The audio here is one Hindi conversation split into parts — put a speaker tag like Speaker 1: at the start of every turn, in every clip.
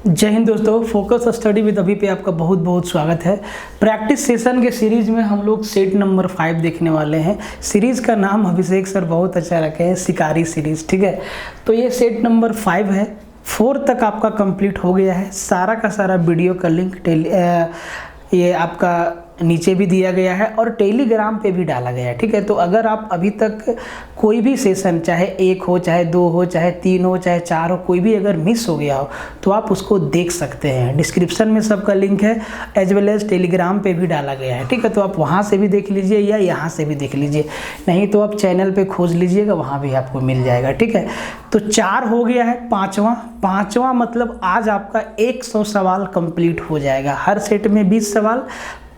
Speaker 1: जय हिंद दोस्तों, फोकस स्टडी विद अभी पे आपका बहुत बहुत स्वागत है। प्रैक्टिस सेशन के सीरीज में हम लोग सेट नंबर 5 देखने वाले हैं। सीरीज का नाम अभिषेक सर बहुत अच्छा रखे हैं, शिकारी सीरीज। ठीक है, तो ये सेट नंबर 5 है। 4 तक आपका कंप्लीट हो गया है। सारा का सारा वीडियो का लिंक ये आपका नीचे भी दिया गया है और टेलीग्राम पे भी डाला गया है। ठीक है, तो अगर आप अभी तक कोई भी सेशन, चाहे 1 हो, चाहे 2 हो, चाहे 3 हो, चाहे 4 हो, कोई भी अगर मिस हो गया हो तो आप उसको देख सकते हैं। डिस्क्रिप्शन में सबका लिंक है, एज वेल एज टेलीग्राम पे भी डाला गया है। ठीक है, तो आप वहाँ से भी देख लीजिए या यहाँ से भी देख लीजिए, नहीं तो आप चैनल पे खोज लीजिएगा, वहाँ भी आपको मिल जाएगा। ठीक है, तो 4 हो गया है। पाँचवा मतलब आज आपका 100 सवाल कंप्लीट हो जाएगा। हर सेट में 20 सवाल,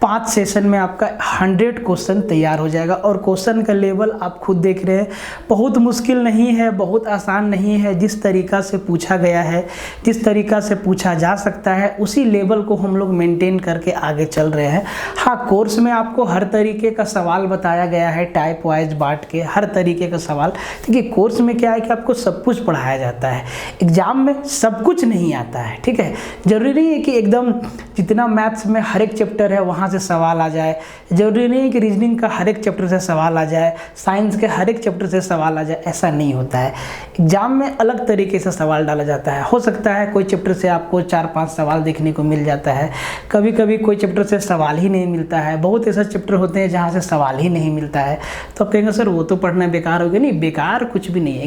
Speaker 1: 5 सेशन में आपका 100 क्वेश्चन तैयार हो जाएगा। और क्वेश्चन का लेवल आप खुद देख रहे हैं, बहुत मुश्किल नहीं है, बहुत आसान नहीं है। जिस तरीक़ा से पूछा गया है, जिस तरीक़ा से पूछा जा सकता है, उसी लेवल को हम लोग मेंटेन करके आगे चल रहे हैं। हाँ, कोर्स में आपको हर तरीके का सवाल बताया गया है, टाइप वाइज बांट के हर तरीके का सवाल। देखिए, कोर्स में क्या है कि आपको सब कुछ पढ़ाया जाता है, एग्जाम में सब कुछ नहीं आता है। ठीक है, जरूरी नहीं है कि एकदम जितना मैथ्स में हर एक चैप्टर है वहाँ से सवाल आ जाए, जरूरी नहीं है कि रीजनिंग का हर एक चैप्टर से सवाल आ जाए, साइंस के हर एक चैप्टर से सवाल आ जाए, ऐसा नहीं होता है। एग्जाम में अलग तरीके से सवाल डाला जाता है। हो सकता है कोई चैप्टर से आपको 4-5 सवाल देखने को मिल जाता है, कभी कभी कोई चैप्टर से सवाल ही नहीं मिलता है। बहुत ऐसे चैप्टर होते हैं जहाँ से सवाल ही नहीं मिलता है, तो आप कहेंगे सर वो तो पढ़ना बेकार हो गया। नहीं, बेकार कुछ भी नहीं है।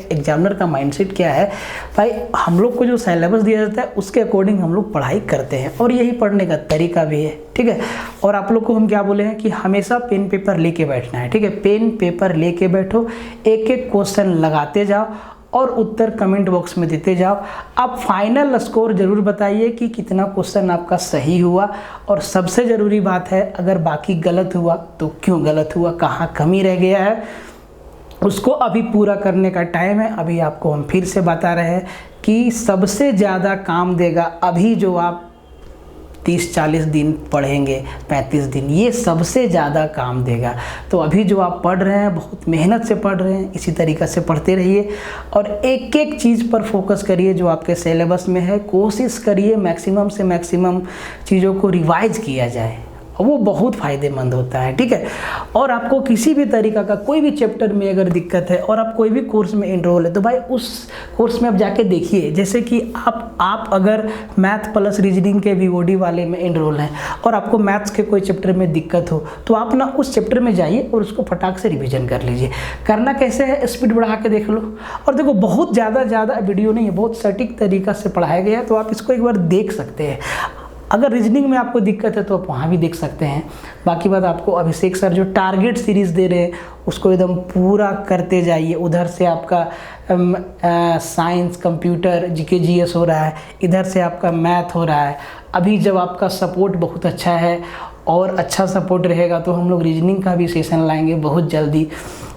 Speaker 1: एग्जामिनर का माइंडसेट क्या है भाई, हम लोग को जो सिलेबस दिया जाता है उसके अकॉर्डिंग हम लोग पढ़ाई करते हैं, और यही पढ़ने का तरीका भी है। ठीक है, और आप लोग को हम क्या बोले हैं कि हमेशा पेन पेपर लेके बैठना है। ठीक है, पेन पेपर लेके बैठो, एक एक क्वेश्चन लगाते जाओ और उत्तर कमेंट बॉक्स में देते जाओ। आप फाइनल स्कोर जरूर बताइए कि कितना क्वेश्चन आपका सही हुआ, और सबसे ज़रूरी बात है, अगर बाकी गलत हुआ तो क्यों गलत हुआ, कहाँ कमी रह गया है, उसको अभी पूरा करने का टाइम है। अभी आपको हम फिर से बता रहे हैं कि सबसे ज़्यादा काम देगा अभी जो आप 30-40 दिन पढ़ेंगे, 35 दिन, ये सबसे ज़्यादा काम देगा। तो अभी जो आप पढ़ रहे हैं, बहुत मेहनत से पढ़ रहे हैं, इसी तरीक़े से पढ़ते रहिए और एक एक चीज़ पर फोकस करिए जो आपके सिलेबस में है। कोशिश करिए मैक्सिमम से मैक्सिमम चीज़ों को रिवाइज किया जाए, वो बहुत फ़ायदेमंद होता है। ठीक है, और आपको किसी भी तरीक़ा का कोई भी चैप्टर में अगर दिक्कत है और आप कोई भी कोर्स में इनरोल है, तो भाई उस कोर्स में आप जाके देखिए। जैसे कि आप अगर मैथ प्लस रीजनिंग के VOD वाले में इनरोल हैं और आपको मैथ्स के कोई चैप्टर में दिक्कत हो, तो आप ना उस चैप्टर में जाइए और उसको फटाक से रिविजन कर लीजिए। करना कैसे है, स्पीड बढ़ा के देख लो। और देखो, बहुत ज़्यादा वीडियो नहीं है, बहुत सटीक तरीक़ा से पढ़ाया गया है, तो आप इसको एक बार देख सकते हैं। अगर रीजनिंग में आपको दिक्कत है तो आप वहाँ भी देख सकते हैं। बाकी बात, आपको अभिषेक सर जो टारगेट सीरीज़ दे रहे हैं उसको एकदम पूरा करते जाइए। उधर से आपका साइंस, कंप्यूटर, GK GS हो रहा है, इधर से आपका मैथ हो रहा है। अभी जब आपका सपोर्ट बहुत अच्छा है और अच्छा सपोर्ट रहेगा तो हम लोग रीजनिंग का भी सेशन लाएंगे बहुत जल्दी।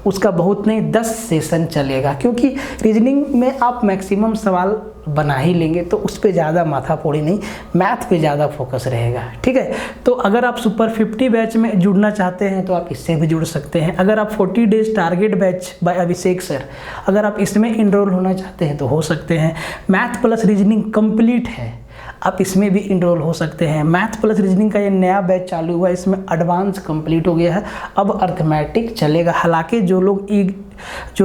Speaker 1: उसका बहुत नहीं 10 सेशन चलेगा, क्योंकि रीजनिंग में आप मैक्सिमम सवाल बना ही लेंगे, तो उस पर ज़्यादा माथापोड़ी नहीं, मैथ पे ज़्यादा फोकस रहेगा। ठीक है, तो अगर आप सुपर 50 बैच में जुड़ना चाहते हैं तो आप इससे भी जुड़ सकते हैं। अगर आप 40 डेज टारगेट बैच बाय अभिषेक सर, अगर आप इसमें इनरोल होना चाहते हैं तो हो सकते हैं। मैथ प्लस रीजनिंग कंप्लीट है, आप इसमें भी इनरोल हो सकते हैं। मैथ प्लस रीजनिंग का ये नया बैच चालू हुआ है, इसमें एडवांस कंप्लीट हो गया है, अब अर्थमेटिक चलेगा। हालांकि जो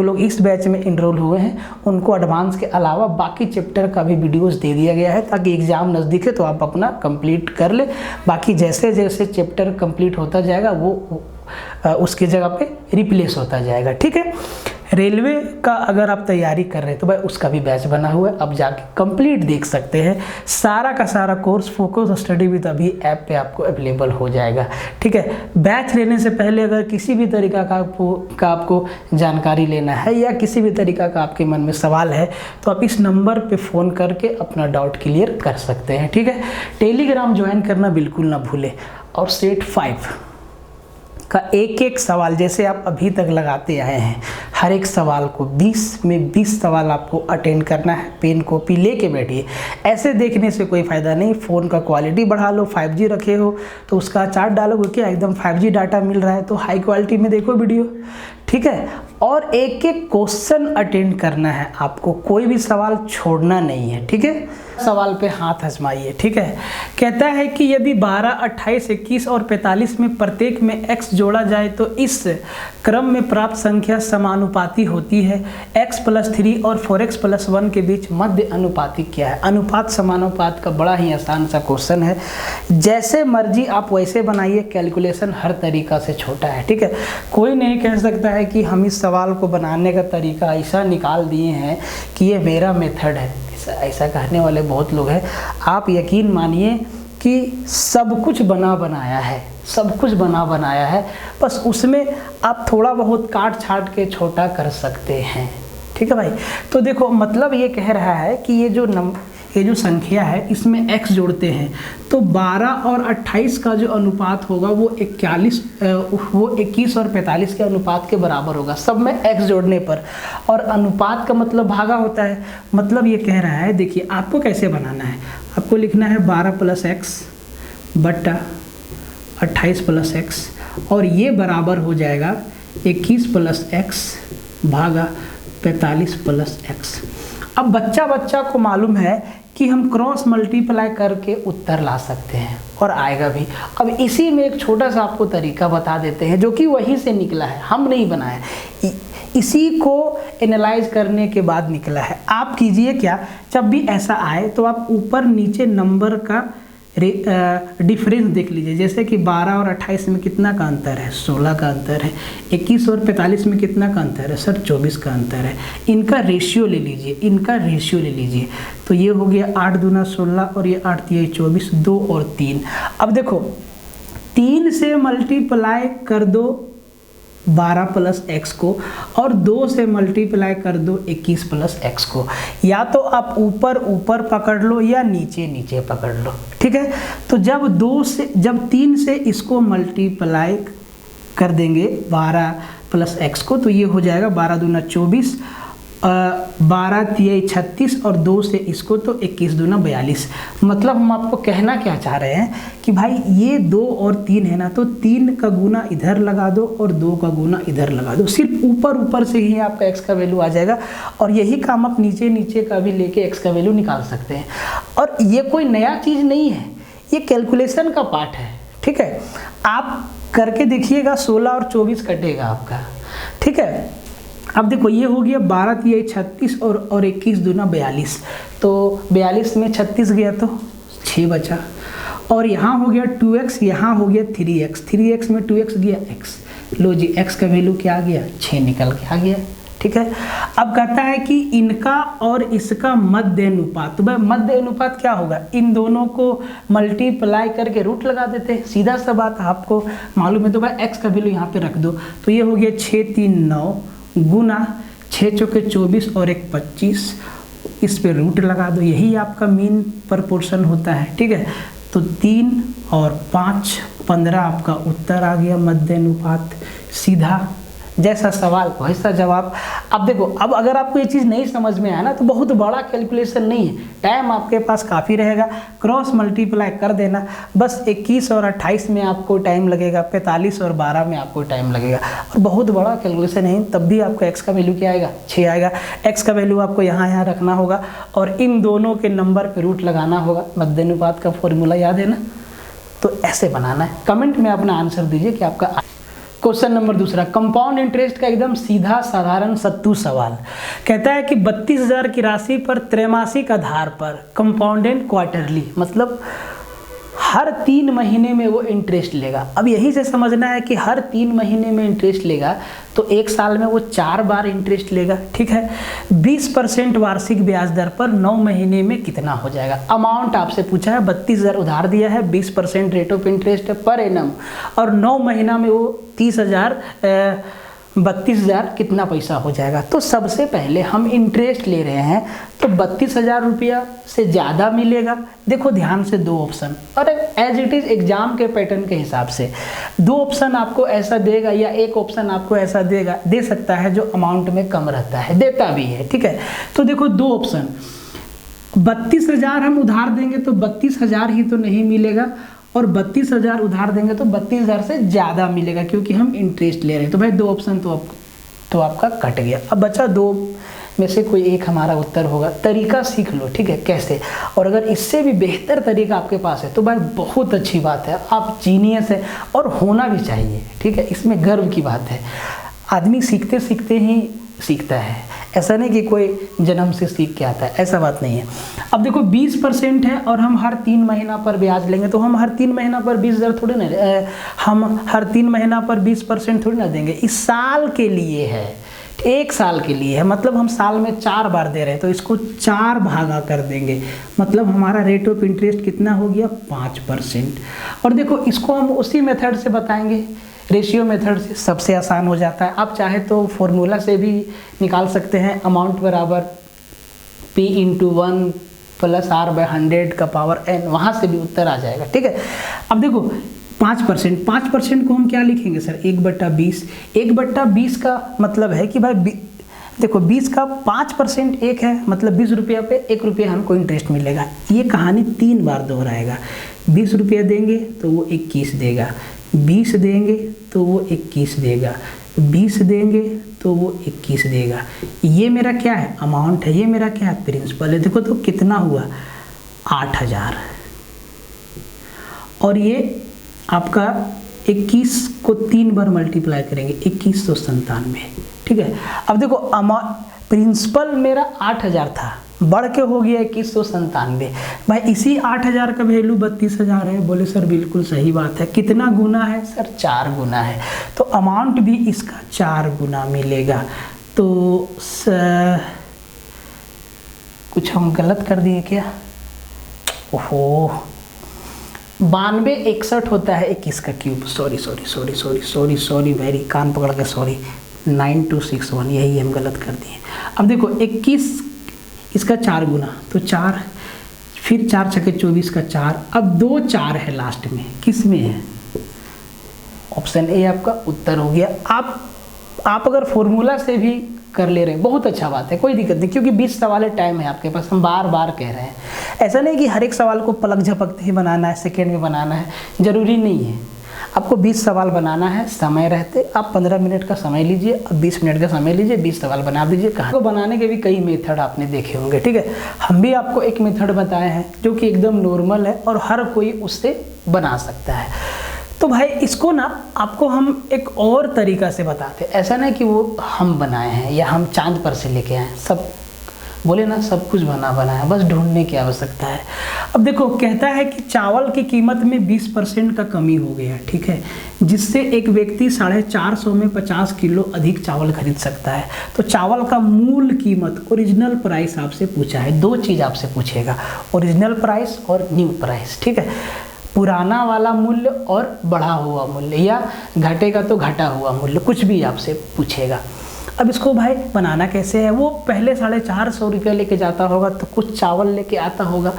Speaker 1: लोग इस बैच में इनरोल हुए हैं उनको एडवांस के अलावा बाकी चैप्टर का भी वीडियोस दे दिया गया है, ताकि एग्ज़ाम नज़दीक है तो आप अपना कंप्लीट कर ले। बाकी जैसे जैसे चैप्टर कंप्लीट होता जाएगा वो उसकी जगह पे रिप्लेस होता जाएगा। ठीक है, रेलवे का अगर आप तैयारी कर रहे हैं तो भाई उसका भी बैच बना हुआ है, अब जाके कंप्लीट देख सकते हैं। सारा का सारा कोर्स फोकस स्टडी विद अभी ऐप पे आपको अवेलेबल हो जाएगा। ठीक है, बैच लेने से पहले अगर किसी भी तरीका का आपको जानकारी लेना है या किसी भी तरीका का आपके मन में सवाल है तो आप इस नंबर पे फ़ोन करके अपना डाउट क्लियर कर सकते हैं। ठीक है, टेलीग्राम ज्वाइन करना बिल्कुल ना भूलें। और सेट 5 का एक एक सवाल जैसे आप अभी तक लगाते आए हैं, हर एक सवाल को 20 में 20 सवाल आपको अटेंड करना है। पेन कॉपी लेके बैठिए, ऐसे देखने से कोई फ़ायदा नहीं। फ़ोन का क्वालिटी बढ़ा लो, 5G रखे हो तो उसका चार्ट डालोगे क्या, एकदम 5G डाटा मिल रहा है तो हाई क्वालिटी में देखो वीडियो। ठीक है, और एक एक क्वेश्चन अटेंड करना है आपको, कोई भी सवाल छोड़ना नहीं है, ठीक है। सवाल पे हाथ आजमाइए, ठीक है। कहता है कि यदि 12, 28, 21 और 45 में प्रत्येक में x जोड़ा जाए तो इस क्रम में प्राप्त संख्या समानुपाती होती है। x + 3 और 4x + 1 के बीच मध्य अनुपाती क्या है। अनुपात समानुपात का बड़ा ही आसान सा क्वेश्चन है, जैसे मर्जी आप वैसे बनाइए, कैलकुलेशन हर तरीका से छोटा है, ठीक है। कोई नहीं कह सकता है कि हम इस सवाल को बनाने का तरीका ऐसा निकाल दिए हैं कि ये मेरा मेथड है, ऐसा कहने वाले बहुत लोग हैं। आप यकीन मानिए कि सब कुछ बना बनाया है, सब कुछ बना बनाया है, बस उसमें आप थोड़ा बहुत काट छाट के छोटा कर सकते हैं, ठीक है भाई। तो देखो मतलब ये कह रहा है कि ये जो संख्या है इसमें x जोड़ते हैं तो 12 और 28 का जो अनुपात होगा वो 21 और 45 के अनुपात के बराबर होगा, सब में x जोड़ने पर। और अनुपात का मतलब भागा होता है, मतलब ये कह रहा है, देखिए आपको कैसे बनाना है, आपको लिखना है 12 + x बटा 28 + x और ये बराबर हो जाएगा 21 + x भागा 45 + x। अब बच्चा को मालूम है कि हम क्रॉस मल्टीप्लाई करके उत्तर ला सकते हैं और आएगा भी। अब इसी में एक छोटा सा आपको तरीका बता देते हैं जो कि वहीं से निकला है, हम नहीं बनाया, इसी को एनालाइज करने के बाद निकला है। आप कीजिए क्या, जब भी ऐसा आए तो आप ऊपर नीचे नंबर का डिफरेंस देख लीजिए, जैसे कि 12 और 28 में कितना का अंतर है, 16 का अंतर है। 21 और 45 में कितना का अंतर है सर, 24 का अंतर है। इनका रेशियो ले लीजिए, इनका रेशियो ले लीजिए, तो ये हो गया 8 दूना 16 और ये 8 तिया 24, 2 और 3। अब देखो 3 से मल्टीप्लाई कर दो 12 + x को और 2 से मल्टीप्लाई कर दो 21 + x को, या तो आप ऊपर ऊपर पकड़ लो या नीचे नीचे पकड़ लो, ठीक है। तो जब 3 से इसको मल्टीप्लाई कर देंगे 12 + x को तो ये हो जाएगा 12 दूना 24, 12 तिया 36 और 2 से इसको तो 21 दूना 42। मतलब हम आपको कहना क्या चाह रहे हैं कि भाई ये 2 और 3 है ना, तो 3 का गुना इधर लगा दो और 2 का गुना इधर लगा दो, सिर्फ ऊपर ऊपर से ही आपका x का वैल्यू आ जाएगा। और यही काम आप नीचे नीचे का भी लेके x का वैल्यू निकाल सकते हैं। और ये कोई नया चीज़ नहीं है, ये कैलकुलेशन का पार्ट है, ठीक है। आप करके देखिएगा, 16 और 24 कटेगा आपका, ठीक है। अब देखो ये हो गया 12 तिया 36 और 21 दूना 42, तो 42 में 36 गया तो 6 बचा, और यहाँ हो गया 2x, यहाँ हो गया 3x में 2x गया x, लो जी x का वैल्यू क्या आ गया, 6 निकल के आ गया, ठीक है। अब कहता है कि इनका और इसका मध्य अनुपात, तो भाई मध्य अनुपात क्या होगा, इन दोनों को मल्टीप्लाई करके रूट लगा देते हैं, सीधा सा बात आपको मालूम है। तो भाई x का वैल्यू यहाँ पे रख दो, तो ये हो गया 6 3 9 गुना 6 चौके 24 और 1 25, इस पे रूट लगा दो, यही आपका मीन प्रपोर्शन होता है, ठीक है। तो 3 और 5 15 आपका उत्तर आ गया मध्य अनुपात, सीधा जैसा सवाल वैसा जवाब। अब देखो, अब अगर आपको ये चीज़ नहीं समझ में आया ना, तो बहुत बड़ा कैलकुलेशन नहीं है, टाइम आपके पास काफ़ी रहेगा, क्रॉस मल्टीप्लाई कर देना, बस 21 और 28 में आपको टाइम लगेगा, 45 और 12 में आपको टाइम लगेगा, और बहुत बड़ा कैलकुलेशन है, तब भी आपका x का वैल्यू क्या आएगा, 6 आएगा। x का वैल्यू आपको यहाँ रखना होगा और इन दोनों के नंबर पर रूट लगाना होगा, मध्य अनुपात का फॉर्मूला याद है ना, तो ऐसे बनाना है। कमेंट में अपना आंसर दीजिए कि आपका। क्वेश्चन नंबर दूसरा, कंपाउंड इंटरेस्ट का एकदम सीधा साधारण सत्तू सवाल। कहता है कि 32,000 की राशि पर त्रैमासिक आधार पर कंपाउंडेड क्वार्टरली, मतलब हर 3 महीने में वो इंटरेस्ट लेगा। अब यही से समझना है कि हर 3 महीने में इंटरेस्ट लेगा तो 1 साल में वो 4 बार इंटरेस्ट लेगा, ठीक है। 20% वार्षिक ब्याज दर पर 9 महीने में कितना हो जाएगा। अमाउंट आपसे पूछा है, 32,000 उधार दिया है, 20% रेट ऑफ इंटरेस्ट है पर एनम, और 9 महीना में वो 32,000 कितना पैसा हो जाएगा। तो सबसे पहले हम इंटरेस्ट ले रहे हैं तो 32,000 रुपया से ज़्यादा मिलेगा। देखो ध्यान से 2 ऑप्शन, और एज इट इज़ एग्जाम के पैटर्न के हिसाब से 2 ऑप्शन आपको ऐसा देगा या 1 ऑप्शन आपको ऐसा दे सकता है जो अमाउंट में कम रहता है, देता भी है, ठीक है। तो देखो 2 ऑप्शन, 32,000 हम उधार देंगे तो 32,000 ही तो नहीं मिलेगा, और 32,000 उधार देंगे तो 32,000 से ज़्यादा मिलेगा, क्योंकि हम इंटरेस्ट ले रहे हैं। तो भाई 2 ऑप्शन तो अब तो आपका कट गया। अब बचा 2 में से कोई एक हमारा उत्तर होगा। तरीका सीख लो, ठीक है, कैसे। और अगर इससे भी बेहतर तरीका आपके पास है तो भाई बहुत अच्छी बात है, आप जीनियस है और होना भी चाहिए, ठीक है, इसमें गर्व की बात है। आदमी सीखते सीखते ही सीखता है, ऐसा नहीं कि कोई जन्म से सीख के आता है, ऐसा बात नहीं है। अब देखो 20% है और हम हर 3 महीना पर ब्याज लेंगे, तो हम हर 3 महीना पर 20,000 थोड़ी ना, हम हर 3 महीना पर 20% थोड़ी ना देंगे। इस साल के लिए है, 1 साल के लिए है, मतलब हम साल में 4 बार दे रहे हैं, तो इसको 4 भागा कर देंगे, मतलब हमारा रेट ऑफ इंटरेस्ट कितना हो गया, 5%। और देखो इसको हम उसी मेथड से बताएंगे, रेशियो मेथड से, सबसे आसान हो जाता है। आप चाहे तो फॉर्मूला से भी निकाल सकते हैं, अमाउंट बराबर P × 1 + R/100 का पावर n, वहाँ से भी उत्तर आ जाएगा, ठीक है। अब देखो 5% को हम क्या लिखेंगे सर, 1/20। 1/20 का मतलब है कि भाई देखो 20 का 5% 1 है, मतलब 20 रुपया पे 1 रुपया हमको इंटरेस्ट मिलेगा। ये कहानी 3 बार दोहराएगा। 20 रुपया देंगे तो वो 21 देगा, 20 देंगे तो वो 21 देगा, 20 देंगे तो वो 21 देगा। ये मेरा क्या है, अमाउंट है, ये मेरा क्या है, प्रिंसिपल है। देखो तो कितना हुआ, 8,000। और ये आपका 21 को 3 बार मल्टीप्लाई करेंगे, 2197, ठीक है। अब देखो प्रिंसिपल मेरा 8,000 था, बढ़ के हो गया 2197। भाई इसी 8,000 का वैल्यू 32,000 है। बोले सर बिल्कुल सही बात है, कितना गुना है सर, 4 गुना है, तो अमाउंट भी इसका 4 गुना मिलेगा। तो कुछ हम गलत कर दिए क्या, ओहो, 9261 होता है 21 का क्यूब, सॉरी वेरी, कान पकड़ के सॉरी, 9261, यही हम गलत कर दिए। अब देखो 21 इसका 4 गुना, तो 4, फिर 4 छके 24 का 4, अब 2 4 है लास्ट में, किस में है, ऑप्शन ए आपका उत्तर हो गया। आप अगर फॉर्मूला से भी कर ले रहे हैं, बहुत अच्छा बात है, कोई दिक्कत नहीं, क्योंकि 20 सवाल टाइम है आपके पास, हम बार बार कह रहे हैं। ऐसा नहीं कि हर एक सवाल को पलक झपकते ही बनाना है, सेकेंड में बनाना है, जरूरी नहीं है। आपको 20 सवाल बनाना है, समय रहते आप 15 मिनट का समय लीजिए, अब 20 मिनट का समय लीजिए, 20 सवाल बना दीजिए। कहाँ को बनाने के भी कई मेथड आपने देखे होंगे, ठीक है। हम भी आपको एक मेथड बताए हैं जो कि एकदम नॉर्मल है और हर कोई उससे बना सकता है। तो भाई इसको ना आपको हम एक और तरीका से बताते हैं, ऐसा नहीं कि वो हम बनाए हैं या हम चांद पर से लेके आए, सब बोले ना, सब कुछ बना है, बस ढूंढने की आवश्यकता है। अब देखो कहता है कि चावल की कीमत में 20% का कमी हो गया, ठीक है, जिससे एक व्यक्ति 450 में 50 किलो अधिक चावल खरीद सकता है। तो चावल का मूल कीमत, ओरिजिनल प्राइस आपसे पूछा है, 2 चीज़ आपसे पूछेगा, ओरिजिनल प्राइस और न्यू प्राइस, ठीक है, पुराना वाला मूल्य और बढ़ा हुआ मूल्य, या घटेगा तो घटा हुआ मूल्य, कुछ भी आपसे पूछेगा। अब इसको भाई बनाना कैसे है, वो पहले 450 रुपया लेके जाता होगा तो कुछ चावल लेके आता होगा।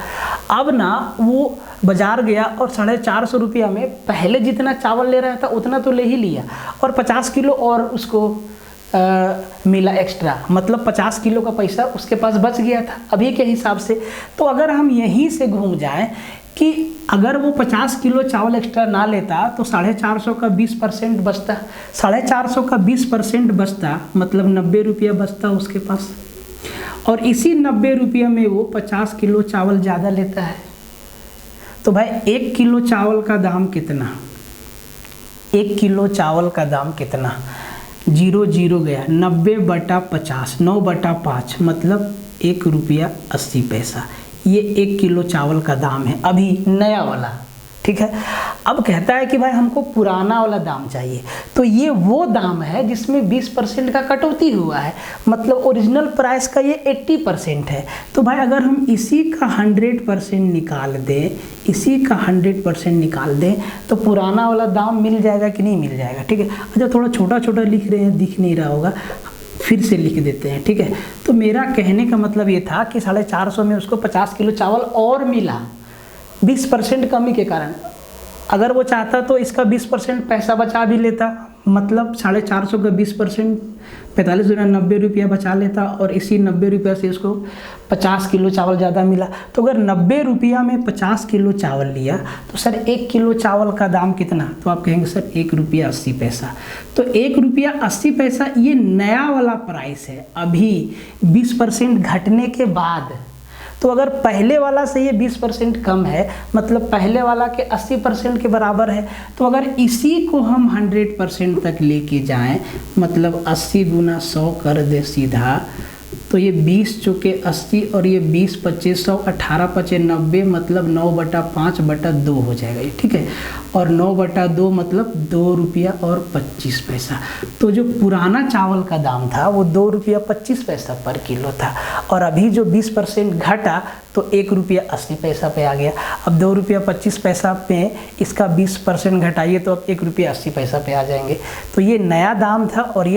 Speaker 1: अब ना वो बाजार गया और 450 रुपया में पहले जितना चावल ले रहा था उतना तो ले ही लिया, और 50 किलो और उसको मिला एक्स्ट्रा, मतलब 50 किलो का पैसा उसके पास बच गया था अभी के हिसाब से। तो अगर हम यहीं से घूम जाएं कि अगर वो 50 किलो चावल एक्स्ट्रा ना लेता तो 450 का 20% बचता, 450 का 20% बचता, मतलब 90 रुपया बचता उसके पास, और इसी 90 रुपया में वो 50 किलो चावल ज़्यादा लेता है। तो भाई 1 किलो चावल का दाम कितना, 1 किलो चावल का दाम कितना, 0 गया, 90/50, 9/5, मतलब 1 रुपया 80 पैसा। ये 1 किलो चावल का दाम है अभी नया वाला, ठीक है। अब कहता है कि भाई हमको पुराना वाला दाम चाहिए, तो ये वो दाम है जिसमें 20% का कटौती हुआ है, मतलब ओरिजिनल प्राइस का ये 80% है। तो भाई अगर हम इसी का 100% निकाल दें, इसी का 100% निकाल दें तो पुराना वाला दाम मिल जाएगा कि नहीं मिल जाएगा, ठीक है। अच्छा थोड़ा छोटा छोटा लिख रहे हैं, दिख नहीं रहा होगा, फिर से लिख देते हैं, ठीक है। तो मेरा कहने का मतलब ये था कि 450 में उसको 50 किलो चावल और मिला 20% कमी के कारण। अगर वो चाहता तो इसका 20% पैसा बचा भी लेता, मतलब 450 का 20%, 45 दूना 90 रुपया बचा लेता और इसी 90 रुपया से इसको 50 किलो चावल ज़्यादा मिला। तो अगर 90 रुपया में 50 किलो चावल लिया तो सर 1 किलो चावल का दाम कितना, तो आप कहेंगे सर 1 रुपया 80 पैसा। तो 1 रुपया 80 पैसा ये नया वाला प्राइस है अभी 20% घटने के बाद। तो अगर पहले वाला से ये 20% कम है, मतलब पहले वाला के 80% के बराबर है, तो अगर इसी को हम 100% तक लेके जाएं, मतलब 80 गुना 100 कर दे सीधा, तो ये 20 चौके 80 और ये 20 25 100, 18 5 90, मतलब 9/5/2 हो जाएगा ये, ठीक है। और 9/2 मतलब 2 रुपया और 25 पैसा। तो जो पुराना चावल का दाम था वो 2 रुपया 25 पैसा पर किलो था, और अभी जो 20% घटा तो 1 रुपया 80 पैसा पे आ गया। अब 2 रुपया 25 पैसा पे इसका 20% घटाइए तो अब 1 रुपया 80 पैसा पे आ जाएंगे। तो ये नया दाम था और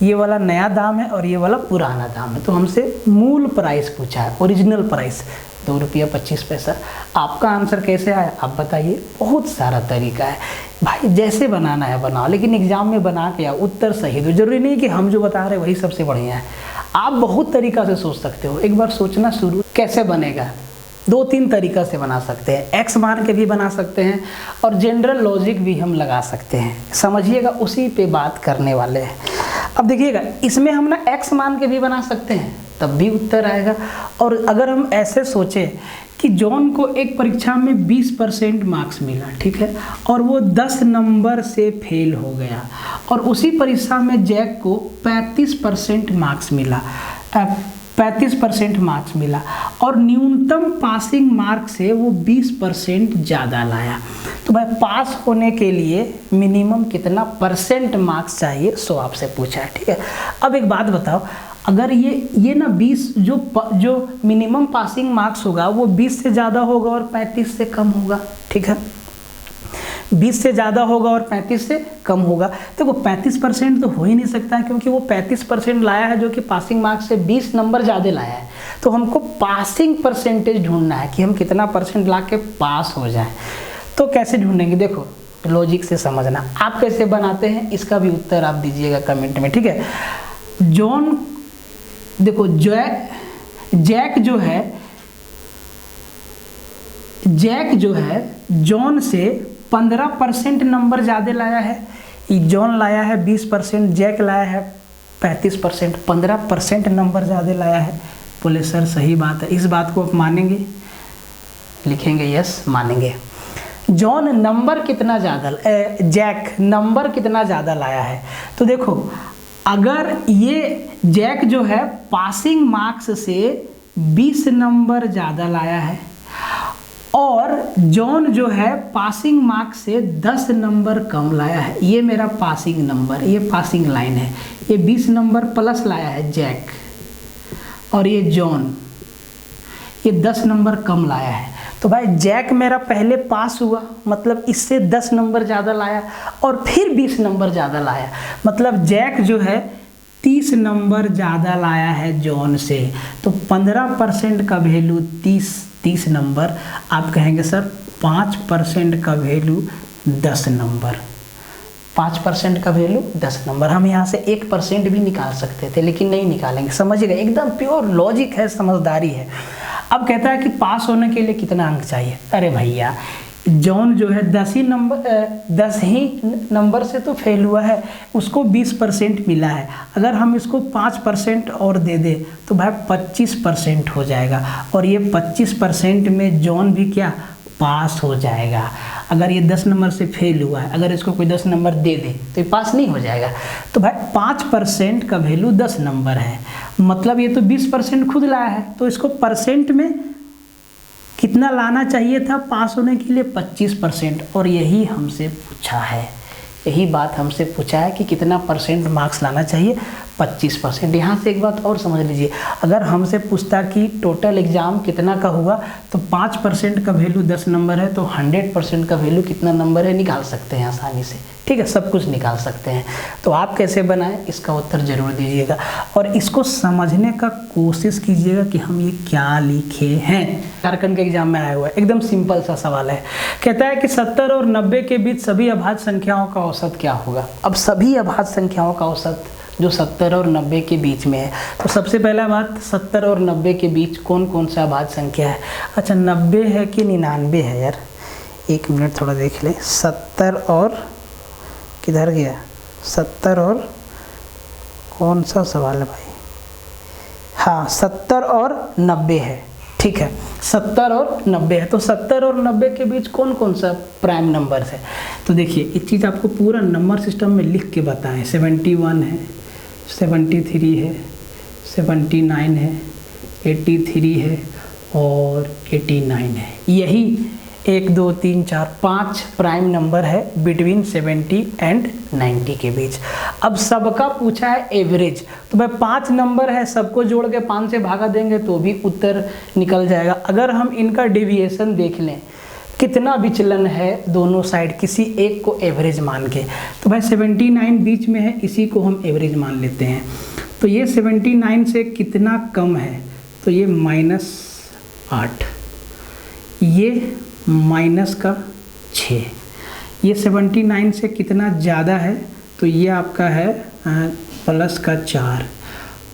Speaker 1: ये वाला नया दाम है और ये वाला पुराना दाम है। तो हमसे मूल प्राइस पूछा है, ओरिजिनल प्राइस 2 रुपया 25 पैसा। आपका आंसर कैसे आया आप बताइए। बहुत सारा तरीका है भाई, जैसे बनाना है बनाओ, लेकिन एग्जाम में बना के आओ उत्तर सही दो। जरूरी नहीं कि हम जो बता रहे हैं वही सबसे बढ़िया है, आप बहुत तरीका से सोच सकते हो। एक बार सोचना शुरू, कैसे बनेगा 2-3 तरीका से बना सकते हैं। एक्स मान के भी बना सकते हैं और जनरल लॉजिक भी हम लगा सकते हैं। समझिएगा, उसी पे बात करने वाले हैं। अब देखिएगा, इसमें हम ना एक्स मान के भी बना सकते हैं तब भी उत्तर आएगा। और अगर हम ऐसे सोचें कि जॉन को एक परीक्षा में 20% मार्क्स मिला, ठीक है, और वो 10 नंबर से फेल हो गया, और उसी परीक्षा में जैक को 35% मार्क्स मिला, 35% मार्क्स मिला, और न्यूनतम पासिंग मार्क से वो 20% ज़्यादा लाया। तो भाई पास होने के लिए मिनिमम कितना परसेंट मार्क्स चाहिए, सो आपसे पूछा है, ठीक है। अब एक बात बताओ, अगर ये ना 20 जो मिनिमम पासिंग मार्क्स होगा वो 20 से ज़्यादा होगा और 35 से कम होगा, ठीक है। 20 से ज़्यादा होगा और 35 से कम होगा, तो वो 35% तो हो ही नहीं सकता है, क्योंकि वो 35% लाया है जो कि पासिंग मार्क्स से 20 नंबर ज़्यादा लाया है। तो हमको पासिंग परसेंटेज ढूंढना है कि हम कितना परसेंट ला के पास हो जाए। तो कैसे ढूंढेंगे, देखो लॉजिक से समझना। आप कैसे बनाते हैं इसका भी उत्तर आप दीजिएगा कमेंट में, ठीक है। जॉन, देखो जैक जो है जॉन से 15% नंबर ज़्यादा लाया है। जॉन लाया है 20%, जैक लाया है 35%, 15% नंबर ज़्यादा लाया है। बोले सर सही बात है, इस बात को आप मानेंगे, लिखेंगे यस मानेंगे। जॉन नंबर कितना ज़्यादा, जैक नंबर कितना ज़्यादा लाया है, तो देखो अगर ये जैक जो है पासिंग मार्क्स से 20 नंबर ज़्यादा लाया है और जॉन जो है पासिंग मार्क्स से 10 नंबर कम लाया है, ये मेरा पासिंग नंबर, ये पासिंग लाइन है, ये 20 नंबर प्लस लाया है जैक, और ये जॉन ये 10 नंबर कम लाया है। तो भाई जैक मेरा पहले पास हुआ, मतलब इससे 10 नंबर ज़्यादा लाया और फिर 20 नंबर ज़्यादा लाया, मतलब जैक जो है 30 नंबर ज़्यादा लाया है जॉन से। तो 15% का वैल्यू 30 नंबर, आप कहेंगे सर 5% का वैल्यू 10 नंबर, 5% का वैल्यू 10 नंबर। हम यहाँ से 1% भी निकाल सकते थे लेकिन नहीं निकालेंगे, समझिएगा, एकदम प्योर लॉजिक है, समझदारी है। अब कहता है कि पास होने के लिए कितना अंक चाहिए। अरे भैया जॉन जो है 10 ही नंबर से तो फेल हुआ है, उसको 20% मिला है, अगर हम इसको 5% और दे दें तो भाई 25% हो जाएगा, और ये 25% में जॉन भी क्या पास हो जाएगा। अगर ये 10 नंबर से फेल हुआ है, अगर इसको कोई 10 नंबर दे दे तो ये पास नहीं हो जाएगा। तो भाई 5% का वैल्यू 10 नंबर है, मतलब ये तो 20% खुद लाया है, तो इसको परसेंट में कितना लाना चाहिए था पास होने के लिए, 25%, और यही हमसे पूछा है, यही बात हमसे पूछा है कि कितना परसेंट मार्क्स लाना चाहिए 25%। यहाँ से एक बात और समझ लीजिए, अगर हमसे पूछता कि टोटल एग्ज़ाम कितना का हुआ तो 5% का वैल्यू 10 नंबर है, तो 100% का वैल्यू कितना नंबर है निकाल सकते हैं आसानी से। ठीक है, सब कुछ निकाल सकते हैं। तो आप कैसे बनाएं, इसका उत्तर जरूर दीजिएगा और इसको समझने का कोशिश कीजिएगा कि हम ये क्या लिखे हैं। झारखंड के एग्जाम में आया हुआ है, एकदम सिंपल सा सवाल है। कहता है कि 70 और 90 के बीच सभी अभाज्य संख्याओं का औसत क्या होगा। अब सभी अभाज्य संख्याओं का औसत जो 70 और 90 के बीच में है, तो सबसे पहला बात 70 और 90 के बीच कौन कौन सा अभाज्य संख्या है। अच्छा 90 है कि 99 है यार, एक मिनट थोड़ा देख ले। 70 और किधर गया, 70 और कौन सा सवाल है भाई, हाँ 70 और 90 है। ठीक है, 70 और 90 है, तो 70 और 90 के बीच कौन कौन सा प्राइम नंबर है। तो देखिए एक चीज़ आपको पूरा नंबर सिस्टम में लिख के बताएं। 71 है, 73 है, 79 है, 83 है और 89 है। यही 1 2 3 4 5 प्राइम नंबर है बिटवीन 70 एंड 90 के बीच। अब सबका पूछा है एवरेज, तो भाई 5 नंबर है, सबको जोड़ के 5 से भागा देंगे तो भी उत्तर निकल जाएगा। अगर हम इनका डेविएशन देख लें, कितना विचलन है दोनों साइड, किसी एक को एवरेज मान के, तो भाई 79 बीच में है, इसी को हम एवरेज मान लेते हैं। तो ये 79 से कितना कम है, तो ये -8, ये -6, ये 79 से कितना ज़्यादा है, तो ये आपका है +4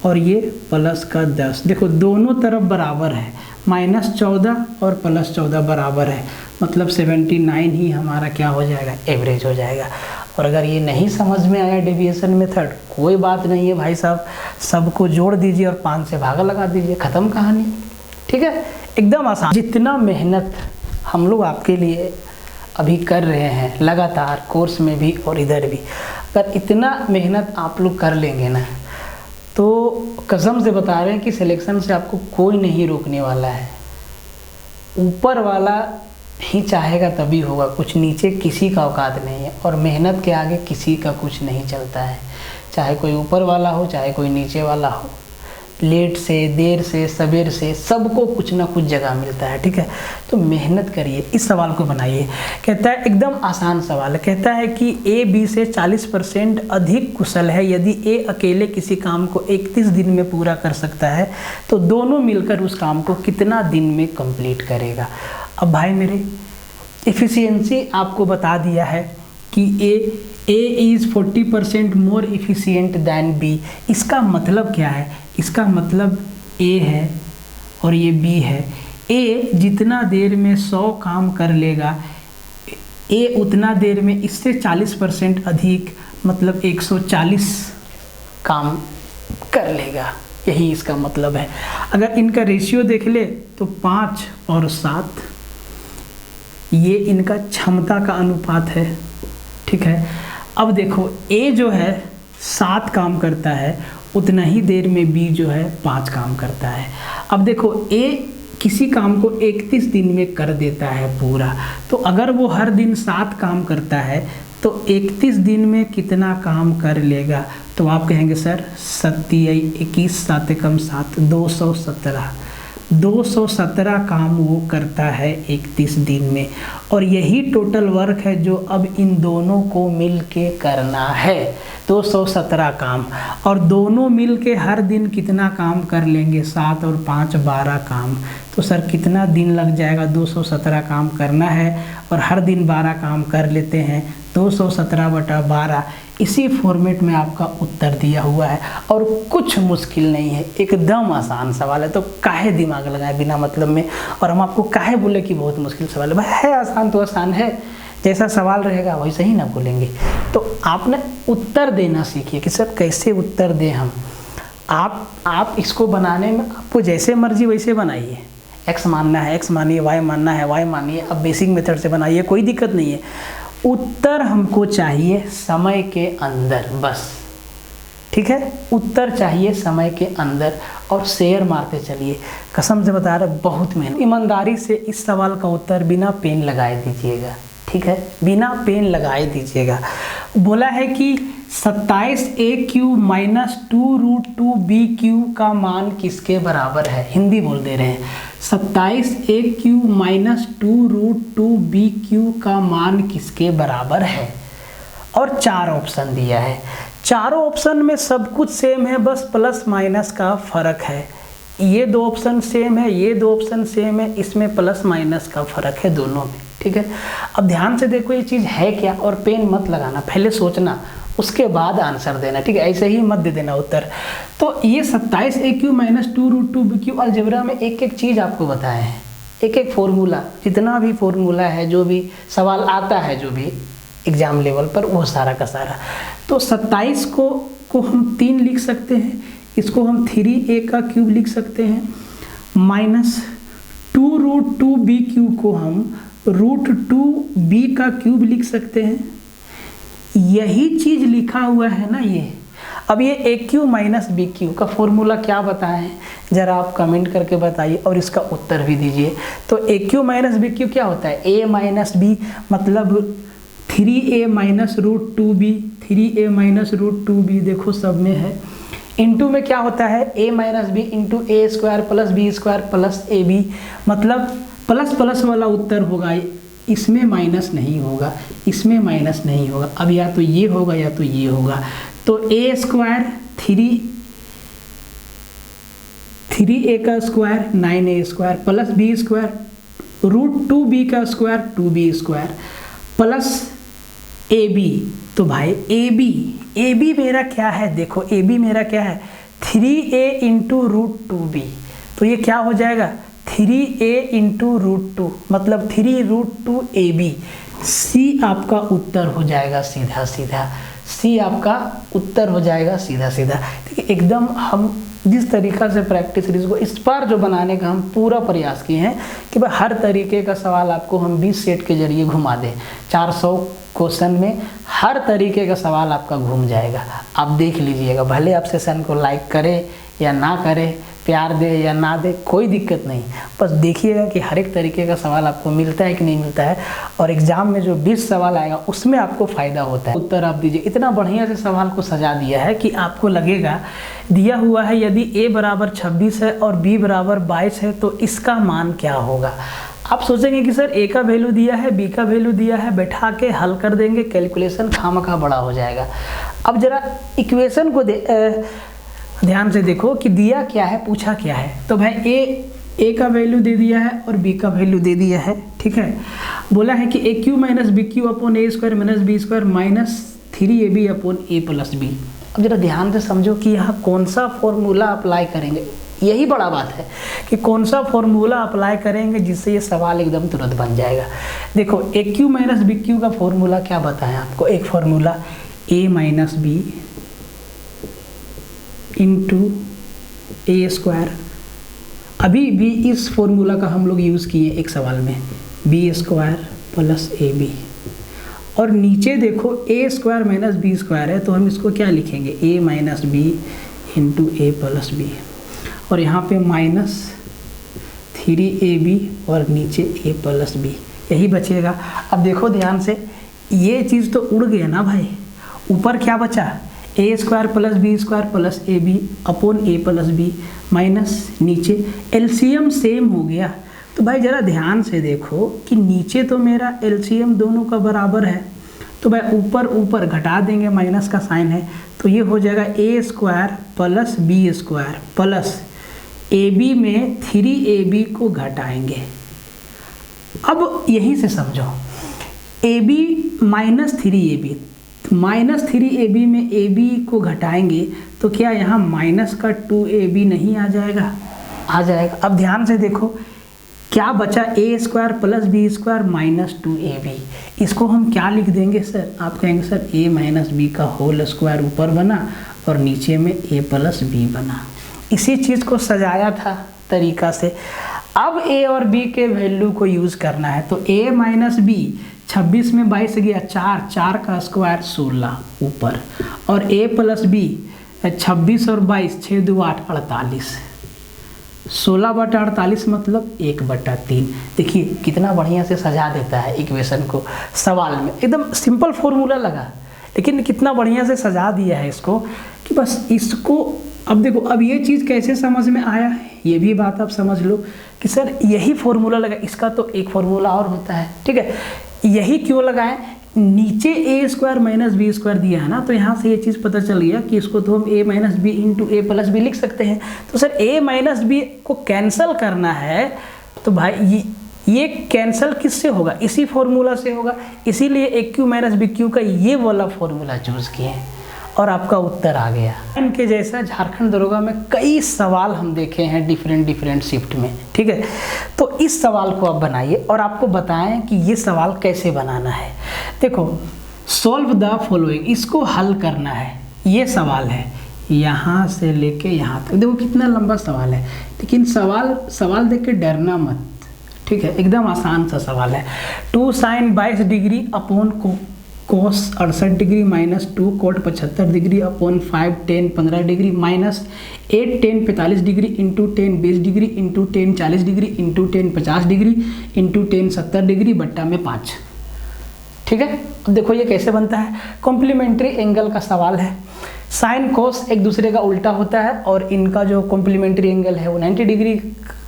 Speaker 1: और ये +10। देखो दोनों तरफ बराबर है, -14 और +14 बराबर है, मतलब 79 ही हमारा क्या हो जाएगा, एवरेज हो जाएगा। और अगर ये नहीं समझ में आया डेविएशन मेथड, कोई बात नहीं है भाई साहब, सबको जोड़ दीजिए और 5 से भागा लगा दीजिए, ख़त्म कहानी। ठीक है, एकदम आसान। जितना मेहनत हम लोग आपके लिए अभी कर रहे हैं लगातार कोर्स में भी और इधर भी, अगर इतना मेहनत आप लोग कर लेंगे ना, तो कसम से बता रहे हैं कि सिलेक्शन से आपको कोई नहीं रोकने वाला है। ऊपर वाला ही चाहेगा तभी होगा, कुछ नीचे किसी का औकात नहीं है और मेहनत के आगे किसी का कुछ नहीं चलता है। चाहे कोई ऊपर वाला हो, चाहे कोई नीचे वाला हो, लेट से, देर से, सवेर से, सबको कुछ ना कुछ जगह मिलता है। ठीक है, तो मेहनत करिए, इस सवाल को बनाइए। कहता है एकदम आसान सवाल है, कहता है कि ए बी से 40% अधिक कुशल है। यदि ए अकेले किसी काम को 31 दिन में पूरा कर सकता है, तो दोनों मिलकर उस काम को कितना दिन में कंप्लीट करेगा। अब भाई मेरे एफिशिएंसी आपको बता दिया है कि A is 40% more efficient than B. इसका मतलब क्या है, इसका मतलब ए है और ये बी है। ए जितना देर में 100 काम कर लेगा, ए उतना देर में इससे 40% अधिक मतलब 140 काम कर लेगा, यही इसका मतलब है। अगर इनका रेशियो देख ले तो 5 और 7 ये इनका क्षमता का अनुपात है। ठीक है, अब देखो ए जो है 7 काम करता है, उतना ही देर में बी जो है 5 काम करता है। अब देखो ए किसी काम को 31 दिन में कर देता है पूरा, तो अगर वो हर दिन 7 काम करता है तो 31 दिन में कितना काम कर लेगा, तो आप कहेंगे सर 21 7 कम 7 217 काम वो करता है 31 दिन में। और यही टोटल वर्क है जो अब इन दोनों को मिल के करना है, 217 काम। और दोनों मिल के हर दिन कितना काम कर लेंगे, 7 और 5 12 काम। तो सर कितना दिन लग जाएगा, 217 काम करना है और हर दिन 12 काम कर लेते हैं, 217/12। इसी फॉर्मेट में आपका उत्तर दिया हुआ है और कुछ मुश्किल नहीं है, एकदम आसान सवाल है। तो काहे दिमाग लगाए बिना मतलब में, और हम आपको काहे बोले कि बहुत मुश्किल सवाल है। भाई है आसान तो आसान है, जैसा सवाल रहेगा वैसे ही ना बोलेंगे। तो आपने उत्तर देना सीखिए कि सर कैसे उत्तर दें हम। आप इसको बनाने में आपको जैसे मर्जी वैसे बनाइए, एक्स मानना है एक्स मानिए, वाई मानना है वाई मानिए, अब बेसिक मेथड से बनाइए, कोई दिक्कत नहीं है। उत्तर हमको चाहिए समय के अंदर बस, ठीक है, उत्तर चाहिए समय के अंदर और शेयर मारते चलिए। कसम से बता रहे बहुत मेहनत, ईमानदारी से इस सवाल का उत्तर बिना पेन लगाए दीजिएगा, ठीक है, बिना पेन लगाए दीजिएगा। बोला है कि 27a³ माइनस 2√2b³ का मान किसके बराबर है? हिंदी बोल दे रहे हैं। 27a³ माइनस 2√2b³ का मान किसके बराबर है? और 4 ऑप्शन दिया है। चारों ऑप्शन में सब कुछ सेम है, बस प्लस माइनस का फर्क है। ये 2 ऑप्शन सेम है, ये 2 ऑप्शन सेम है, इसमें प्लस माइनस का फर्क है दोनों में। ठीक है, अब ध्यान से देखो ये चीज़ है क्या, और पेन मत लगाना, पहले सोचना उसके बाद आंसर देना। ठीक है, ऐसे ही मत दे देना उत्तर। तो ये 27a³ माइनस 2√2b³ अलजेब्रा में एक एक चीज़ आपको बताए हैं, एक एक फॉर्मूला, जितना भी फॉर्मूला है, जो भी सवाल आता है, जो भी एग्जाम लेवल पर, वो सारा का सारा। तो 27 को हम 3 लिख सकते हैं, इसको हम 3a³ लिख सकते हैं, माइनस 2√2b³ को हम √2b³ लिख सकते हैं। यही चीज लिखा हुआ है ना ये। अब ये a³ माइनस b³ का फॉर्मूला क्या बताएं हैं, जरा आप कमेंट करके बताइए और इसका उत्तर भी दीजिए। तो a³ माइनस b³ क्या होता है? a माइनस b मतलब 3a minus √2b, 3a minus √2b, देखो सब में है। इंटू में क्या होता है? a minus b into a² plus b² plus ab, मतलब प्लस प्लस वाला उत्तर होगा, इसमें माइनस नहीं होगा, इसमें माइनस नहीं होगा। अब या तो ये होगा या तो ये होगा। तो a² 3a का square 9a² plus b² √2b का स्क्वायर 2b² प्लस ab। तो भाई ab मेरा क्या है? देखो ab मेरा क्या है? 3a इंटू √2b, तो ये क्या हो जाएगा? 3a इंटू √2 मतलब 3√2ab। c आपका उत्तर हो जाएगा सीधा सीधा, c आपका उत्तर हो जाएगा सीधा सीधा। देखिए एकदम हम जिस तरीक़ा से प्रैक्टिस सीरीज को इस बार जो बनाने का हम पूरा प्रयास किए हैं कि भाई हर तरीके का सवाल आपको हम 20 सेट के जरिए घुमा दें। 400 क्वेश्चन में हर तरीके का सवाल आपका घूम जाएगा। आप देख लीजिएगा, भले आप सेशन को लाइक करें या ना करें, प्यार दे या ना दे, कोई दिक्कत नहीं, बस देखिएगा कि हर एक तरीके का सवाल आपको मिलता है कि नहीं मिलता है। और एग्जाम में जो 20 सवाल आएगा उसमें आपको फ़ायदा होता है। उत्तर आप दीजिए। इतना बढ़िया से सवाल को सजा दिया है कि आपको लगेगा दिया हुआ है यदि a बराबर 26 है और b बराबर 22 है तो इसका मान क्या होगा। आप सोचेंगे कि सर a का वैल्यू दिया है, b का वैल्यू दिया है, बैठा के हल कर देंगे, कैलकुलेशन खामखा बड़ा हो जाएगा। अब जरा इक्वेशन को ध्यान से देखो कि दिया क्या है, पूछा क्या है। तो भाई a का वैल्यू दे दिया है और b का वैल्यू दे दिया है। ठीक है, बोला है कि a³ minus b³ upon a² minus b² minus 3ab upon a plus b। अब जरा ध्यान से समझो कि यहाँ कौन सा फॉर्मूला अप्लाई करेंगे, यही बड़ा बात है कि कौन सा फॉर्मूला अप्लाई करेंगे जिससे ये सवाल एकदम तुरंत बन जाएगा। देखो a³ माइनस b³ का फॉर्मूला क्या बताएं आपको? एक formula a minus b into a²। अभी भी इस फॉर्मूला का हम लोग यूज़ किए एक सवाल में, b² प्लस ab। और नीचे देखो a² माइनस b² है, तो हम इसको क्या लिखेंगे? a minus b into a plus b, और यहाँ पे माइनस 3ab और नीचे a प्लस b, यही बचेगा। अब देखो ध्यान से, ये चीज़ तो उड़ गया ना भाई, ऊपर क्या बचा? a² plus b² plus ab upon a plus b minus नीचे एलसीएम सेम हो गया। तो भाई ज़रा ध्यान से देखो कि नीचे तो मेरा एलसीएम दोनों का बराबर है, तो भाई ऊपर ऊपर घटा देंगे, माइनस का साइन है, तो ये हो जाएगा a² plus b² plus ab में 3ab को घटाएंगे। अब यहीं से समझो, ab minus 3ab, minus 3ab में ab को घटाएंगे तो क्या यहाँ माइनस का 2ab नहीं आ जाएगा? आ जाएगा। अब ध्यान से देखो क्या बचा? a² plus b² minus 2ab। इसको हम क्या लिख देंगे सर? आप कहेंगे सर a माइनस b का होल स्क्वायर ऊपर बना और नीचे में a प्लस b बना। इसी चीज़ को सजाया था तरीका से। अब a और b के वैल्यू को यूज़ करना है, तो a माइनस b 26 में 22 गया 4, 4 का स्क्वायर 16 ऊपर, और a प्लस b 26 और 22 6 2 8 48, 16/48 मतलब 1/3। देखिए कितना बढ़िया से सजा देता है इक्वेशन को सवाल में, एकदम सिंपल फॉर्मूला लगा, लेकिन कितना बढ़िया से सजा दिया है इसको कि बस इसको। अब देखो, अब ये चीज़ कैसे समझ में आया, ये भी बात आप समझ लो कि सर यही फॉर्मूला लगा, इसका तो एक फॉर्मूला और होता है, ठीक है। यही क्यों लगाएं, नीचे ए स्क्वायर माइनस बी स्क्वायर दिया है ना, तो यहाँ से ये चीज़ पता चल गया कि इसको तो हम ए माइनस बी इंटू ए प्लस बी लिख सकते हैं। तो सर ए माइनस बी को कैंसिल करना है तो भाई ये कैंसिल किससे होगा, इसी फॉर्मूला से होगा, इसीलिए ए क्यू माइनस बी क्यू का ये वाला फॉर्मूला चूज़ किए और आपका उत्तर आ गया। इनके जैसा झारखंड दरोगा में कई सवाल हम देखे हैं डिफरेंट शिफ्ट में, ठीक है। तो इस सवाल को आप बनाइए और आपको बताएं कि ये सवाल कैसे बनाना है। देखो, सॉल्व द फॉलोइंग, इसको हल करना है, ये सवाल है यहाँ से लेके यहाँ तक। देखो कितना लंबा सवाल है, लेकिन सवाल देख के डरना मत, ठीक है, एकदम आसान सा सवाल है। 2 sin 22 degree upon cos 68 degree minus 2 cot 75 degree upon 5 10 15 degree minus 8 10 45 degree into 10 20 degree into 10 40 degree into 10 50 degree into 10 70 degree बट्टा में 5, ठीक है। अब देखो ये कैसे बनता है, कॉम्प्लीमेंट्री एंगल का सवाल है। साइन कोस एक दूसरे का उल्टा होता है और इनका जो कॉम्प्लीमेंट्री एंगल है वो 90 डिग्री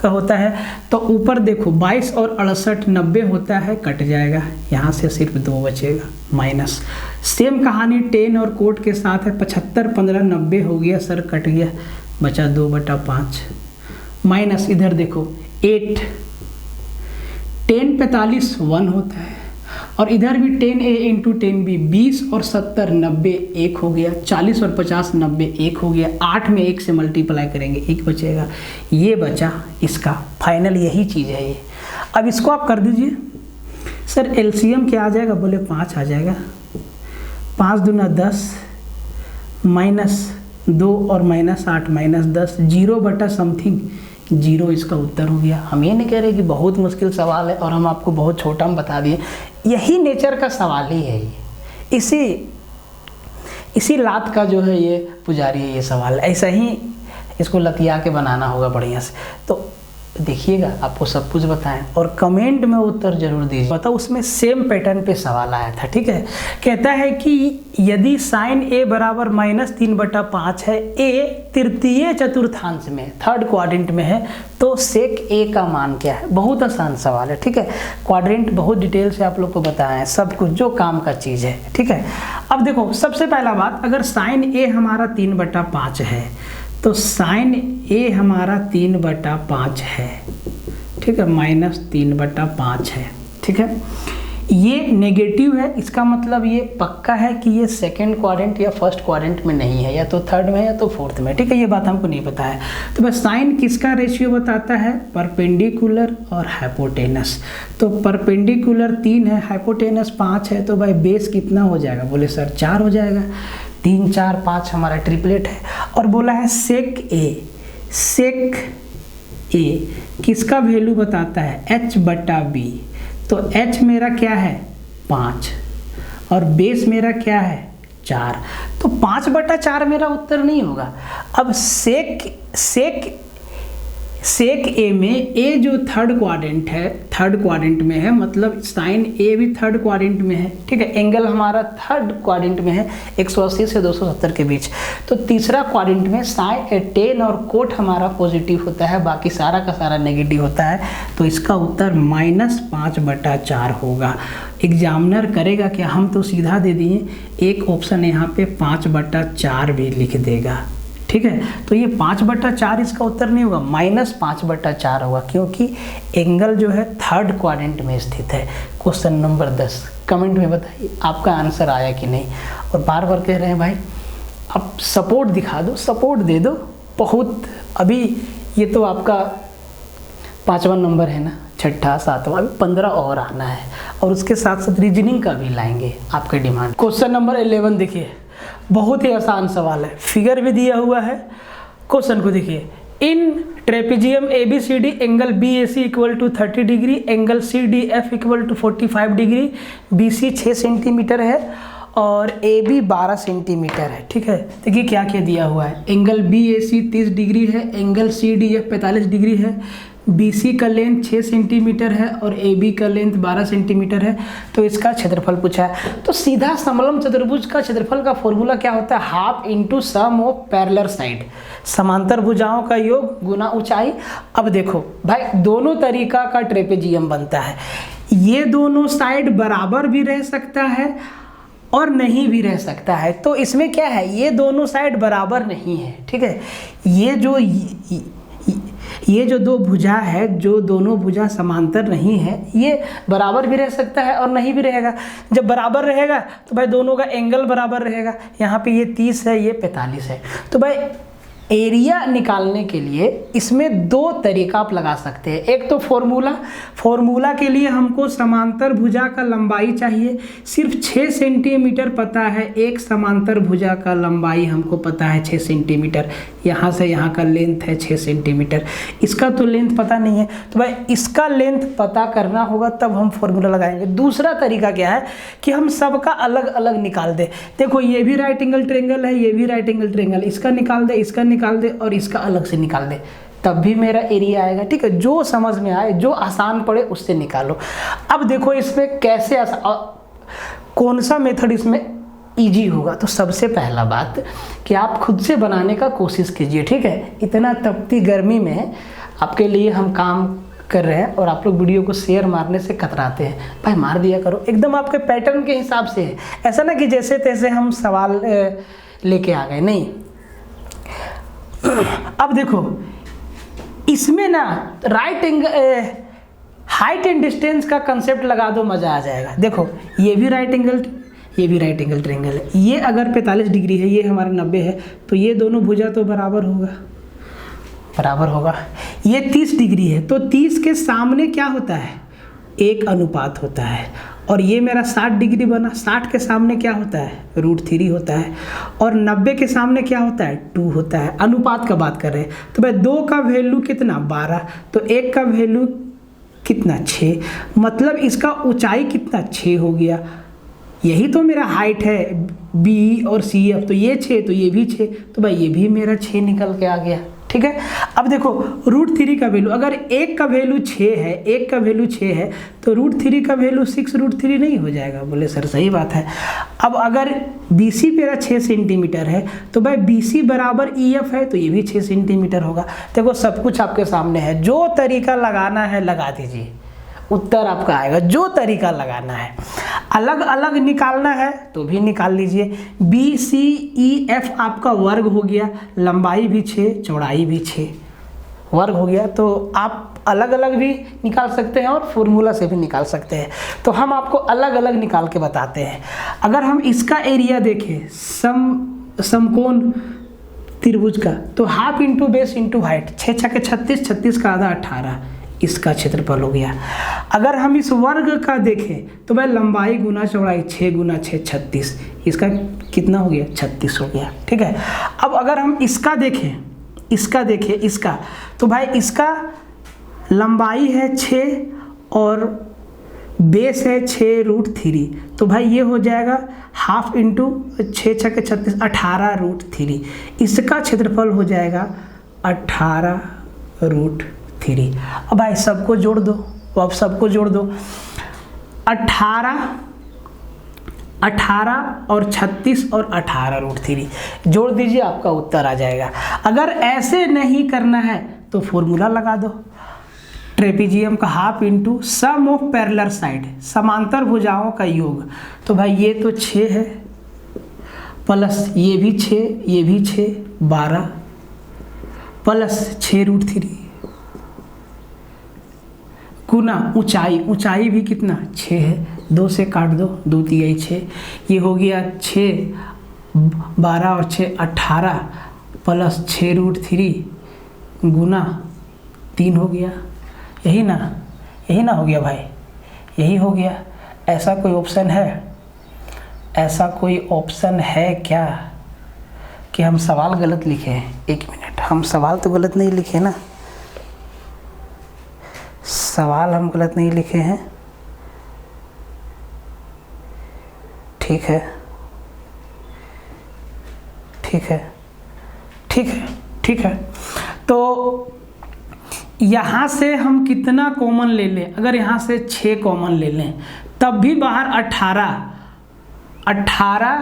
Speaker 1: का होता है। तो ऊपर देखो 22 और 68 90 होता है, कट जाएगा, यहाँ से सिर्फ 2 बचेगा माइनस। सेम कहानी 10 और कोट के साथ है, 75 15 90 हो गया सर, कट गया, बचा 2/5 माइनस इधर देखो 8 10 45 1 होता है और इधर भी 10a इंटू 10b 20 और 70 90 1 हो गया, 40 और 50 90 1 हो गया, 8 में 1 से मल्टीप्लाई करेंगे 1 बचेगा, ये बचा इसका फाइनल, यही चीज़ है ये। अब इसको आप कर दीजिए सर, एलसीएम क्या आ जाएगा, बोले 5 आ जाएगा, 5 दूना 10 माइनस 2 और माइनस 8 माइनस 10 0 बटा समथिंग 0 इसका उत्तर हो गया। हम ये नहीं कह रहे कि बहुत मुश्किल सवाल है और हम आपको बहुत छोटा हम बता दिए, यही नेचर का सवाल ही है ये, इसी लात का जो है ये पुजारी है ये सवाल, ऐसा ही इसको लतिया के बनाना होगा बढ़िया से। तो देखिएगा, आपको सब कुछ बताएं और कमेंट में उत्तर जरूर दीजिए। बताओ, उसमें सेम पैटर्न पे सवाल आया था, ठीक है। कहता है कि यदि साइन ए बराबर -3/5 है, ए तृतीय चतुर्थांश में थर्ड क्वाड्रेंट में है, तो सेक ए का मान क्या है। बहुत आसान सवाल है, ठीक है। क्वाड्रेंट बहुत डिटेल से आप लोग को बताया है, सब कुछ जो काम का चीज़ है, ठीक है। अब देखो, सबसे पहला बात, अगर साइन ए हमारा 3/5 है तो साइन ए हमारा 3/5 है, ठीक है, -3/5 है, ठीक है। ये नेगेटिव है, इसका मतलब ये पक्का है कि ये सेकंड क्वाड्रेंट या फर्स्ट क्वाड्रेंट में नहीं है, या तो थर्ड में या तो फोर्थ में, ठीक है। ये बात हमको नहीं पता है। तो बस साइन किसका रेशियो बताता है, परपेंडिकुलर और हाइपोटेनस। तो परपेंडिकुलर 3 है, हाइपोटेनस 5 है, तो भाई बेस कितना हो जाएगा, बोले सर 4 हो जाएगा, 3 4 5 हमारा ट्रिपलेट है। और बोला है सेक ए किसका वैल्यू बताता है, h/b। तो h मेरा क्या है 5 और बेस मेरा क्या है 4, तो 5/4 मेरा उत्तर नहीं होगा। अब सेक ए में ए जो थर्ड क्वाड्रेंट में है, मतलब साइन ए भी थर्ड क्वाड्रेंट में है, ठीक है। एंगल हमारा थर्ड क्वाड्रेंट में है 180 से 270 के बीच। तो तीसरा क्वाड्रेंट में साइन टेन और कोट हमारा पॉजिटिव होता है, बाकी सारा का सारा नेगेटिव होता है। तो इसका उत्तर -5/4 होगा। एग्जामिनर करेगा क्या, हम तो सीधा दे दिए, एक ऑप्शन यहाँ पे 5/4 भी लिख देगा, ठीक है। तो ये 5/4 इसका उत्तर नहीं होगा, -5/4 होगा, क्योंकि एंगल जो है थर्ड क्वाड्रेंट में स्थित है। क्वेश्चन नंबर 10, कमेंट में बताइए आपका आंसर आया कि नहीं। और बार बार कह रहे हैं भाई अब सपोर्ट दिखा दो, सपोर्ट दे दो बहुत। अभी ये तो आपका 5वां नंबर है ना, 6ठा 7वां, अभी 15 और आना है, और उसके साथ साथ रीजनिंग का भी लाएंगे आपके डिमांड। क्वेश्चन नंबर 11 देखिए, बहुत ही आसान सवाल है, फिगर भी दिया हुआ है। क्वेश्चन को देखिए, in trapezium ABCD angle BAC = 30 degree, angle CDF = 45 degree, BC 6 centimetre है और AB 12 सेंटीमीटर है, ठीक है। देखिए क्या क्या दिया हुआ है, एंगल BAC 30 डिग्री है, एंगल CDF 45 डिग्री है, BC का लेंथ 6 सेंटीमीटर है और AB का लेंथ 12 सेंटीमीटर है, तो इसका क्षेत्रफल पूछा है। तो सीधा समलम चतुर्भुज का क्षेत्रफल का फॉर्मूला क्या होता है, half into sum of parallel side, समांतर भुजाओं का योग गुना ऊंचाई। अब देखो भाई दोनों तरीका का ट्रेपेजियम बनता है, ये दोनों साइड बराबर भी रह सकता है और नहीं भी रह सकता है। तो इसमें क्या है, ये दोनों साइड बराबर नहीं है, ठीक है। ये जो दो भुजा है, जो दोनों भुजा समांतर नहीं है, ये बराबर भी रह सकता है और नहीं भी रहेगा। जब बराबर रहेगा तो भाई दोनों का एंगल बराबर रहेगा। यहाँ पे ये 30 है, ये 45 है। तो भाई एरिया निकालने के लिए इसमें दो तरीका आप लगा सकते हैं। एक तो फॉर्मूला के लिए हमको समांतर भुजा का लंबाई चाहिए, सिर्फ 6 सेंटीमीटर पता है। एक समांतर भुजा का लंबाई हमको पता है 6 सेंटीमीटर, यहाँ से यहाँ का लेंथ है 6 सेंटीमीटर। इसका तो लेंथ पता नहीं है, तो भाई इसका लेंथ पता करना होगा, तब हम फॉर्मूला लगाएंगे। दूसरा तरीका क्या है कि हम सबका अलग अलग निकाल दे। देखो ये भी राइट एंगल ट्रायंगल है, ये भी राइट एंगल ट्रायंगल, इसका निकाल दे, इसका निकाल दे और इसका अलग से निकाल दे, तब भी मेरा एरिया आएगा, ठीक है। जो समझ में आए, जो आसान पड़े उससे निकालो। अब देखो इसमें कैसे कौन सा मेथड इसमें इजी होगा। तो सबसे पहला बात कि आप खुद से बनाने का कोशिश कीजिए, ठीक है। इतना तपती गर्मी में आपके लिए हम काम कर रहे हैं और आप लोग वीडियो को शेयर मारने से कतराते हैं। भाई मार दिया करो, एकदम आपके पैटर्न के हिसाब से है, ऐसा ना कि जैसे तैसे हम सवाल लेके आ गए, नहीं। अब देखो इसमें ना right angle height and distance का कंसेप्ट लगा दो, मजा आ जाएगा। देखो ये भी राइट एंगल, ये भी राइट एंगल ट्रायंगल है। ये अगर 45 डिग्री है, ये हमारा 90 है, तो ये दोनों भुजा तो बराबर होगा। ये 30 डिग्री है, तो 30 के सामने क्या होता है, एक अनुपात होता है। और ये मेरा 60 डिग्री बना, 60 के सामने क्या होता है, √3 होता है। और 90 के सामने क्या होता है, 2 होता है। अनुपात का बात कर रहे हैं, तो भाई 2 का वैल्यू कितना, 12, तो 1 का वैल्यू कितना, 6। मतलब इसका ऊंचाई कितना, 6 हो गया। यही तो मेरा हाइट है, B और CF, तो ये 6, तो ये भी 6, तो भाई ये भी मेरा 6 निकल के आ गया, ठीक है। अब देखो √3 का वैल्यू, अगर 1 का वैल्यू 6 है, 1 का वैल्यू 6 है, तो √3 का वैल्यू 6√3 नहीं हो जाएगा। बोले सर सही बात है। अब अगर BC मेरा 6 सेंटीमीटर है, तो भाई BC बराबर EF है, तो ये भी 6 सेंटीमीटर होगा। देखो सब कुछ आपके सामने है, जो तरीका लगाना है लगा दीजिए, उत्तर आपका आएगा। जो तरीका लगाना है, अलग अलग निकालना है तो भी निकाल लीजिए। BCEF आपका वर्ग हो गया, लंबाई भी 6, चौड़ाई भी 6, वर्ग हो गया। तो आप अलग अलग भी निकाल सकते हैं और फॉर्मूला से भी निकाल सकते हैं। तो हम आपको अलग अलग निकाल के बताते हैं। अगर हम इसका एरिया देखें, समकोण त्रिभुज का, तो half into base into height, 6 छके 36, 36 का आधा 18, इसका क्षेत्रफल हो गया। अगर हम इस वर्ग का देखें तो भाई लंबाई गुना चौड़ाई, 6 गुना 6 36, इसका कितना हो गया, 36 हो गया, ठीक है। अब अगर हम इसका देखें इसका, तो भाई इसका लंबाई है 6 और बेस है 6√3, तो भाई ये हो जाएगा हाफ इंटू 6 छके 36, 18√3, इसका क्षेत्रफल हो जाएगा 18√3। अब भाई सबको जोड़ दो, तो अब सबको जोड़ दो, 18 और 36 और 18√3 जोड़ दीजिए, आपका उत्तर आ जाएगा। अगर ऐसे नहीं करना है तो फॉर्मूला लगा दो, ट्रेपेजियम का half into sum of parallel side, समांतर भुजाओं का योग। तो भाई ये तो 6 है, प्लस ये भी 6, ये भी 6, 12 प्लस 6√3 गुना ऊंचाई भी कितना, 6 है, 2 से काट दो, 2 तिहाई 6, ये हो गया 6, 12 और 6 18 प्लस 6√3 गुना 3 हो गया। यही ना हो गया भाई, यही हो गया। ऐसा कोई ऑप्शन है क्या कि हम सवाल गलत लिखे हैं? एक मिनट, हम सवाल तो गलत नहीं लिखे ना, सवाल हम गलत नहीं लिखे हैं, ठीक है। तो यहाँ से हम कितना कॉमन ले लें, अगर यहाँ से 6 कॉमन ले लें तब भी बाहर 18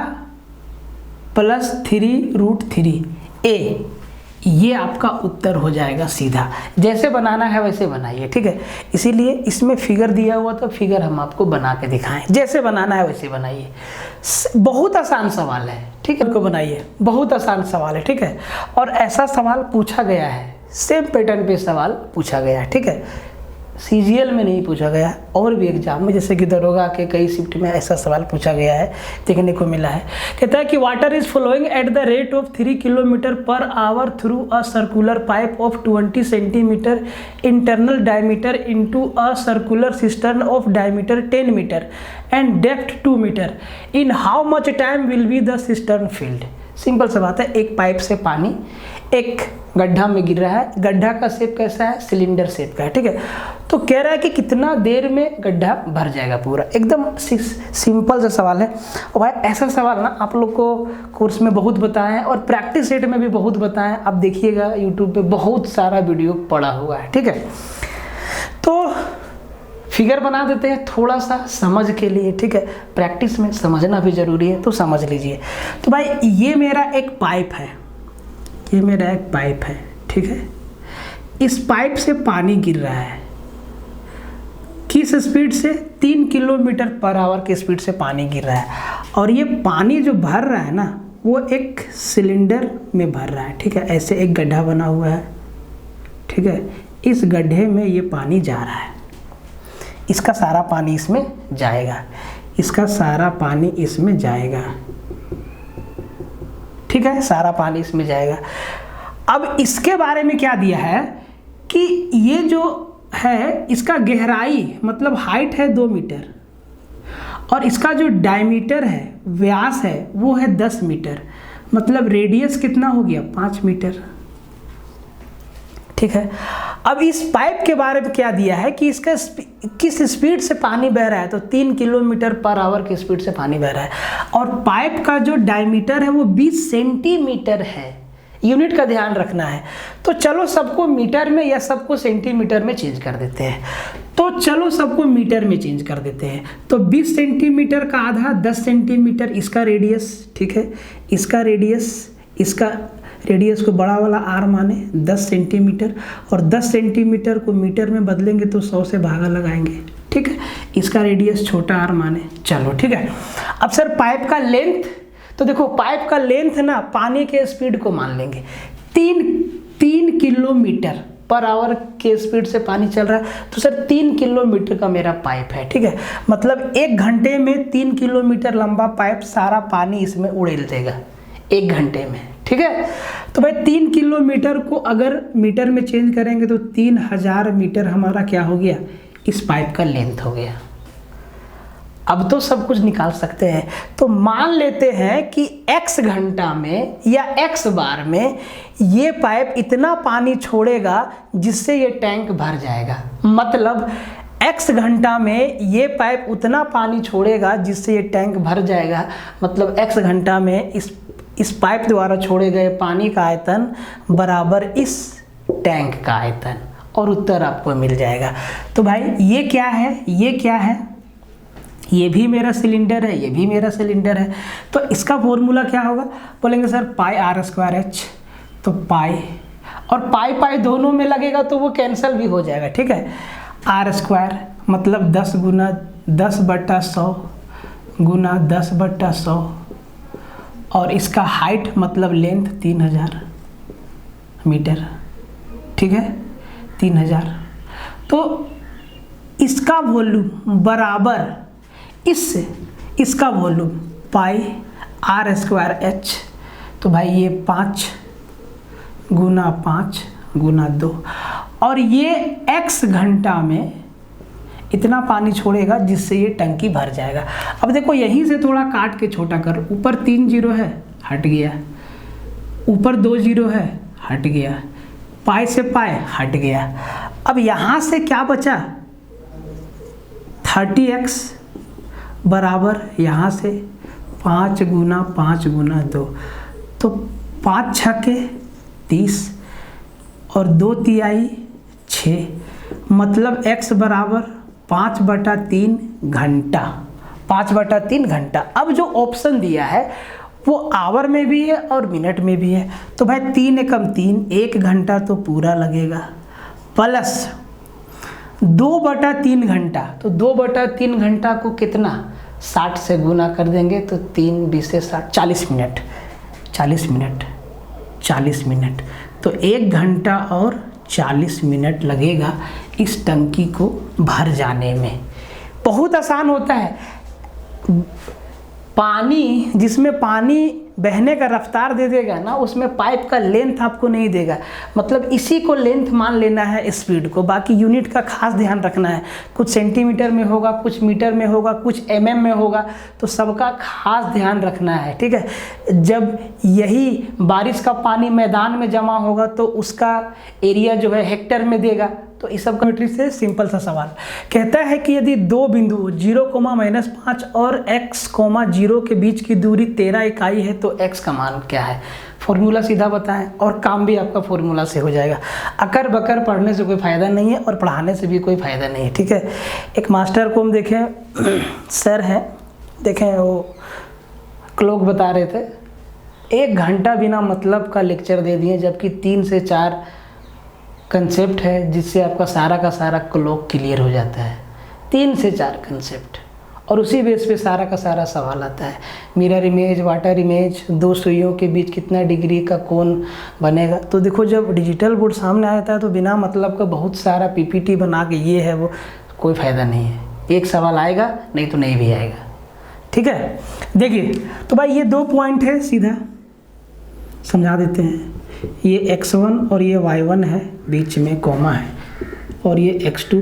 Speaker 1: प्लस 3√3 a, ये आपका उत्तर हो जाएगा सीधा। जैसे बनाना है वैसे बनाइए, ठीक है। इसीलिए इसमें फिगर दिया हुआ तो फिगर हम आपको बना के दिखाएं, जैसे बनाना है वैसे बनाइए। बहुत आसान सवाल है, ठीक है, को बनाइए, बहुत आसान सवाल है, ठीक है। और ऐसा सवाल पूछा गया है, सेम पैटर्न पे सवाल पूछा गया है, ठीक है। CGL में नहीं पूछा गया, और भी एग्जाम में जैसे कि दरोगा के कई शिफ्ट में ऐसा सवाल पूछा गया है, देखने को मिला है। कहता है कि water is flowing at the rate of 3 kilometre per hour through a circular pipe of 20 centimetre internal diameter into a circular cistern of diameter 10 metre and depth 2 metre. In how much time will be the cistern filled. Simple सा बात है, एक पाइप से पानी एक गड्ढा में गिर रहा है, गड्ढा का शेप कैसा है, सिलेंडर शेप का है, ठीक है। तो कह रहा है कि कितना देर में गड्ढा भर जाएगा पूरा, एकदम सिंपल सा सवाल है। और भाई ऐसा सवाल ना आप लोग को कोर्स में बहुत बताए हैं और प्रैक्टिस सेट में भी बहुत बताएं, आप देखिएगा यूट्यूब पे बहुत सारा वीडियो पड़ा हुआ है, ठीक है। तो फिगर बना देते हैं थोड़ा सा समझ के लिए, ठीक है, प्रैक्टिस में समझना भी जरूरी है, तो समझ लीजिए। तो भाई ये मेरा एक पाइप है, ये मेरा एक पाइप है, ठीक है। इस पाइप से पानी गिर रहा है, किस स्पीड से, 3 किलोमीटर पर आवर की स्पीड से पानी गिर रहा है। और ये पानी जो भर रहा है ना, वो एक सिलेंडर में भर रहा है, ठीक है। ऐसे एक गड्ढा बना हुआ है, ठीक है। इस गड्ढे में ये पानी जा रहा है, इसका सारा पानी इसमें जाएगा, इसका सारा पानी इसमें जाएगा, ठीक है, सारा पानी इसमें जाएगा। अब इसके बारे में क्या दिया है कि ये जो है इसका गहराई मतलब हाइट है 2 मीटर और इसका जो डायमीटर है, व्यास है, वो है 10 मीटर, मतलब रेडियस कितना हो गया, 5 मीटर, ठीक है। अब इस पाइप के बारे में क्या दिया है कि इसका किस स्पीड से पानी बह रहा है, तो 3 किलोमीटर पर आवर की स्पीड से पानी बह रहा है। और पाइप का जो डायमीटर है वो 20 सेंटीमीटर है, यूनिट का ध्यान रखना है। तो चलो सबको मीटर में या सबको सेंटीमीटर में चेंज कर देते हैं, तो चलो सबको मीटर में चेंज कर देते हैं। तो 20 सेंटीमीटर का आधा 10 सेंटीमीटर इसका रेडियस, ठीक है, इसका रेडियस, इसका रेडियस को बड़ा वाला r माने 10 सेंटीमीटर, और 10 सेंटीमीटर को मीटर में बदलेंगे तो 100 से भागा लगाएंगे, ठीक है। इसका रेडियस छोटा r माने, चलो ठीक है। अब सर पाइप का लेंथ, तो देखो पाइप का लेंथ ना पानी के स्पीड को मान लेंगे, 3 किलोमीटर पर आवर के स्पीड से पानी चल रहा है, तो सर 3 किलोमीटर का मेरा पाइप है, ठीक है। मतलब 1 घंटे में 3 किलोमीटर लंबा पाइप सारा पानी इसमें उड़ेल देगा 1 घंटे में, ठीक है। तो भाई 3 किलोमीटर को अगर मीटर में चेंज करेंगे तो 3000 मीटर हमारा क्या हो गया, इस पाइप का लेंथ हो गया। अब तो सब कुछ निकाल सकते हैं। तो मान लेते हैं कि x घंटा में या x बार में ये पाइप इतना पानी छोड़ेगा जिससे ये टैंक भर जाएगा। मतलब x घंटा में ये पाइप उतना पानी छोड़ेगा जिससे ये टैंक भर जाएगा। मतलब x घंटा में इस पाइप द्वारा छोड़े गए पानी का आयतन बराबर इस टैंक का आयतन, और उत्तर आपको मिल जाएगा। तो भाई ये क्या है, ये क्या है, ये भी मेरा सिलेंडर है, ये भी मेरा सिलेंडर है। तो इसका फॉर्मूला क्या होगा, बोलेंगे सर पाई r²h, तो पाई और पाई दोनों में लगेगा तो वो कैंसिल भी हो जाएगा, ठीक है। r² मतलब 10 गुना 10/100 गुना 10/100, और इसका हाइट मतलब लेंथ 3000 मीटर, ठीक है, 3000। तो इसका वॉल्यूम बराबर इसका वॉल्यूम पाई r²h, तो भाई ये 5 गुना 5 गुना 2, और ये x घंटा में इतना पानी छोड़ेगा जिससे ये टंकी भर जाएगा। अब देखो यहीं से थोड़ा काट के छोटा कर, ऊपर 3 0 है हट गया, ऊपर 2 0 है हट गया, पाई से पाई हट गया। अब यहाँ से क्या बचा, 30x बराबर यहाँ से 5 गुना 5 गुना 2, तो 5 छके 30 और 2 तिहाई 6, मतलब x बराबर 5/3 घंटा, 5/3 घंटा। अब जो ऑप्शन दिया है वो आवर में भी है और मिनट में भी है, तो भाई 3 एकम 3, 1 घंटा तो पूरा लगेगा, प्लस 2/3 घंटा, तो 2/3 घंटा को कितना 60 से गुना कर देंगे तो 3 20 से 60, 40 मिनट, 40 मिनट, 40 मिनट, तो 1 घंटा और 40 मिनट लगेगा इस टंकी को भर जाने में। बहुत आसान होता है। पानी, जिसमें पानी बहने का रफ्तार दे देगा ना, उसमें पाइप का लेंथ आपको नहीं देगा, मतलब इसी को लेंथ मान लेना है स्पीड को। बाकी यूनिट का खास ध्यान रखना है, कुछ सेंटीमीटर में होगा, कुछ मीटर में होगा, कुछ mm में होगा, तो सबका खास ध्यान रखना है, ठीक है। जब यही बारिश का पानी मैदान में जमा होगा तो उसका एरिया जो है हेक्टर में देगा। तो इस सब ज्योमेट्री से सिंपल सा सवाल कहता है कि यदि दो बिंदु 0,-5 और x, 0 के बीच की दूरी 13 इकाई है तो x का मान क्या है। फॉर्मूला सीधा बताएं और काम भी आपका फॉर्मूला से हो जाएगा। अकर बकर पढ़ने से कोई फ़ायदा नहीं है और पढ़ाने से भी कोई फ़ायदा नहीं है, ठीक है। एक मास्टर को हम देखें, सर हैं, देखें वो क्लॉक बता रहे थे, 1 घंटा बिना मतलब का लेक्चर दे दिए, जबकि 3 से 4 कंसेप्ट है जिससे आपका सारा का सारा क्लॉक क्लियर हो जाता है। 3 से 4 कंसेप्ट, और उसी बेस पे सारा का सारा सवाल आता है। मिरर इमेज, वाटर इमेज, 2 सुइयों के बीच कितना डिग्री का कोण बनेगा। तो देखो जब डिजिटल बोर्ड सामने आता है तो बिना मतलब का बहुत सारा पीपीटी बना के ये है वो, कोई फ़ायदा नहीं है। एक सवाल आएगा, नहीं तो नहीं भी आएगा, ठीक है। देखिए तो भाई ये 2 पॉइंट है, सीधा समझा देते हैं। ये x1 और ये y1 है, बीच में कॉमा है, और ये x2,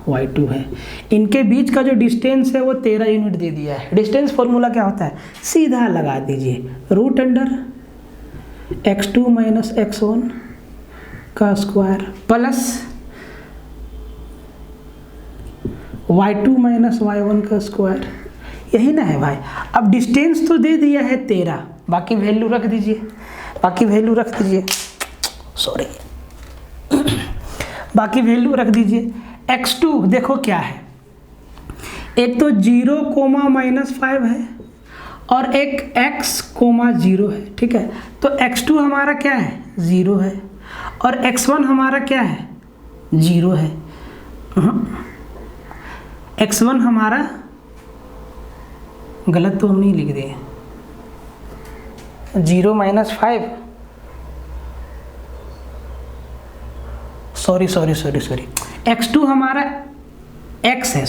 Speaker 1: y2 है। इनके बीच का जो डिस्टेंस है वो 13 यूनिट दे दिया है। डिस्टेंस फॉर्मूला क्या होता है, सीधा लगा दीजिए, √ x2 - x1 का स्क्वायर प्लस y2 - y1 का स्क्वायर, यही ना है भाई। अब डिस्टेंस तो दे दिया है 13, बाकी वैल्यू रख दीजिए, बाकी वैल्यू रख दीजिए, सॉरी बाकी वैल्यू रख दीजिए। x2 देखो क्या है, एक तो 0, -5 है और एक x, 0 है, ठीक है। तो x2 हमारा क्या है, 0 है, और x1 हमारा क्या है, 0 है। x1 हमारा, गलत तो हम नहीं लिख दिए, 0 - 5, सॉरी, x2 हमारा x है,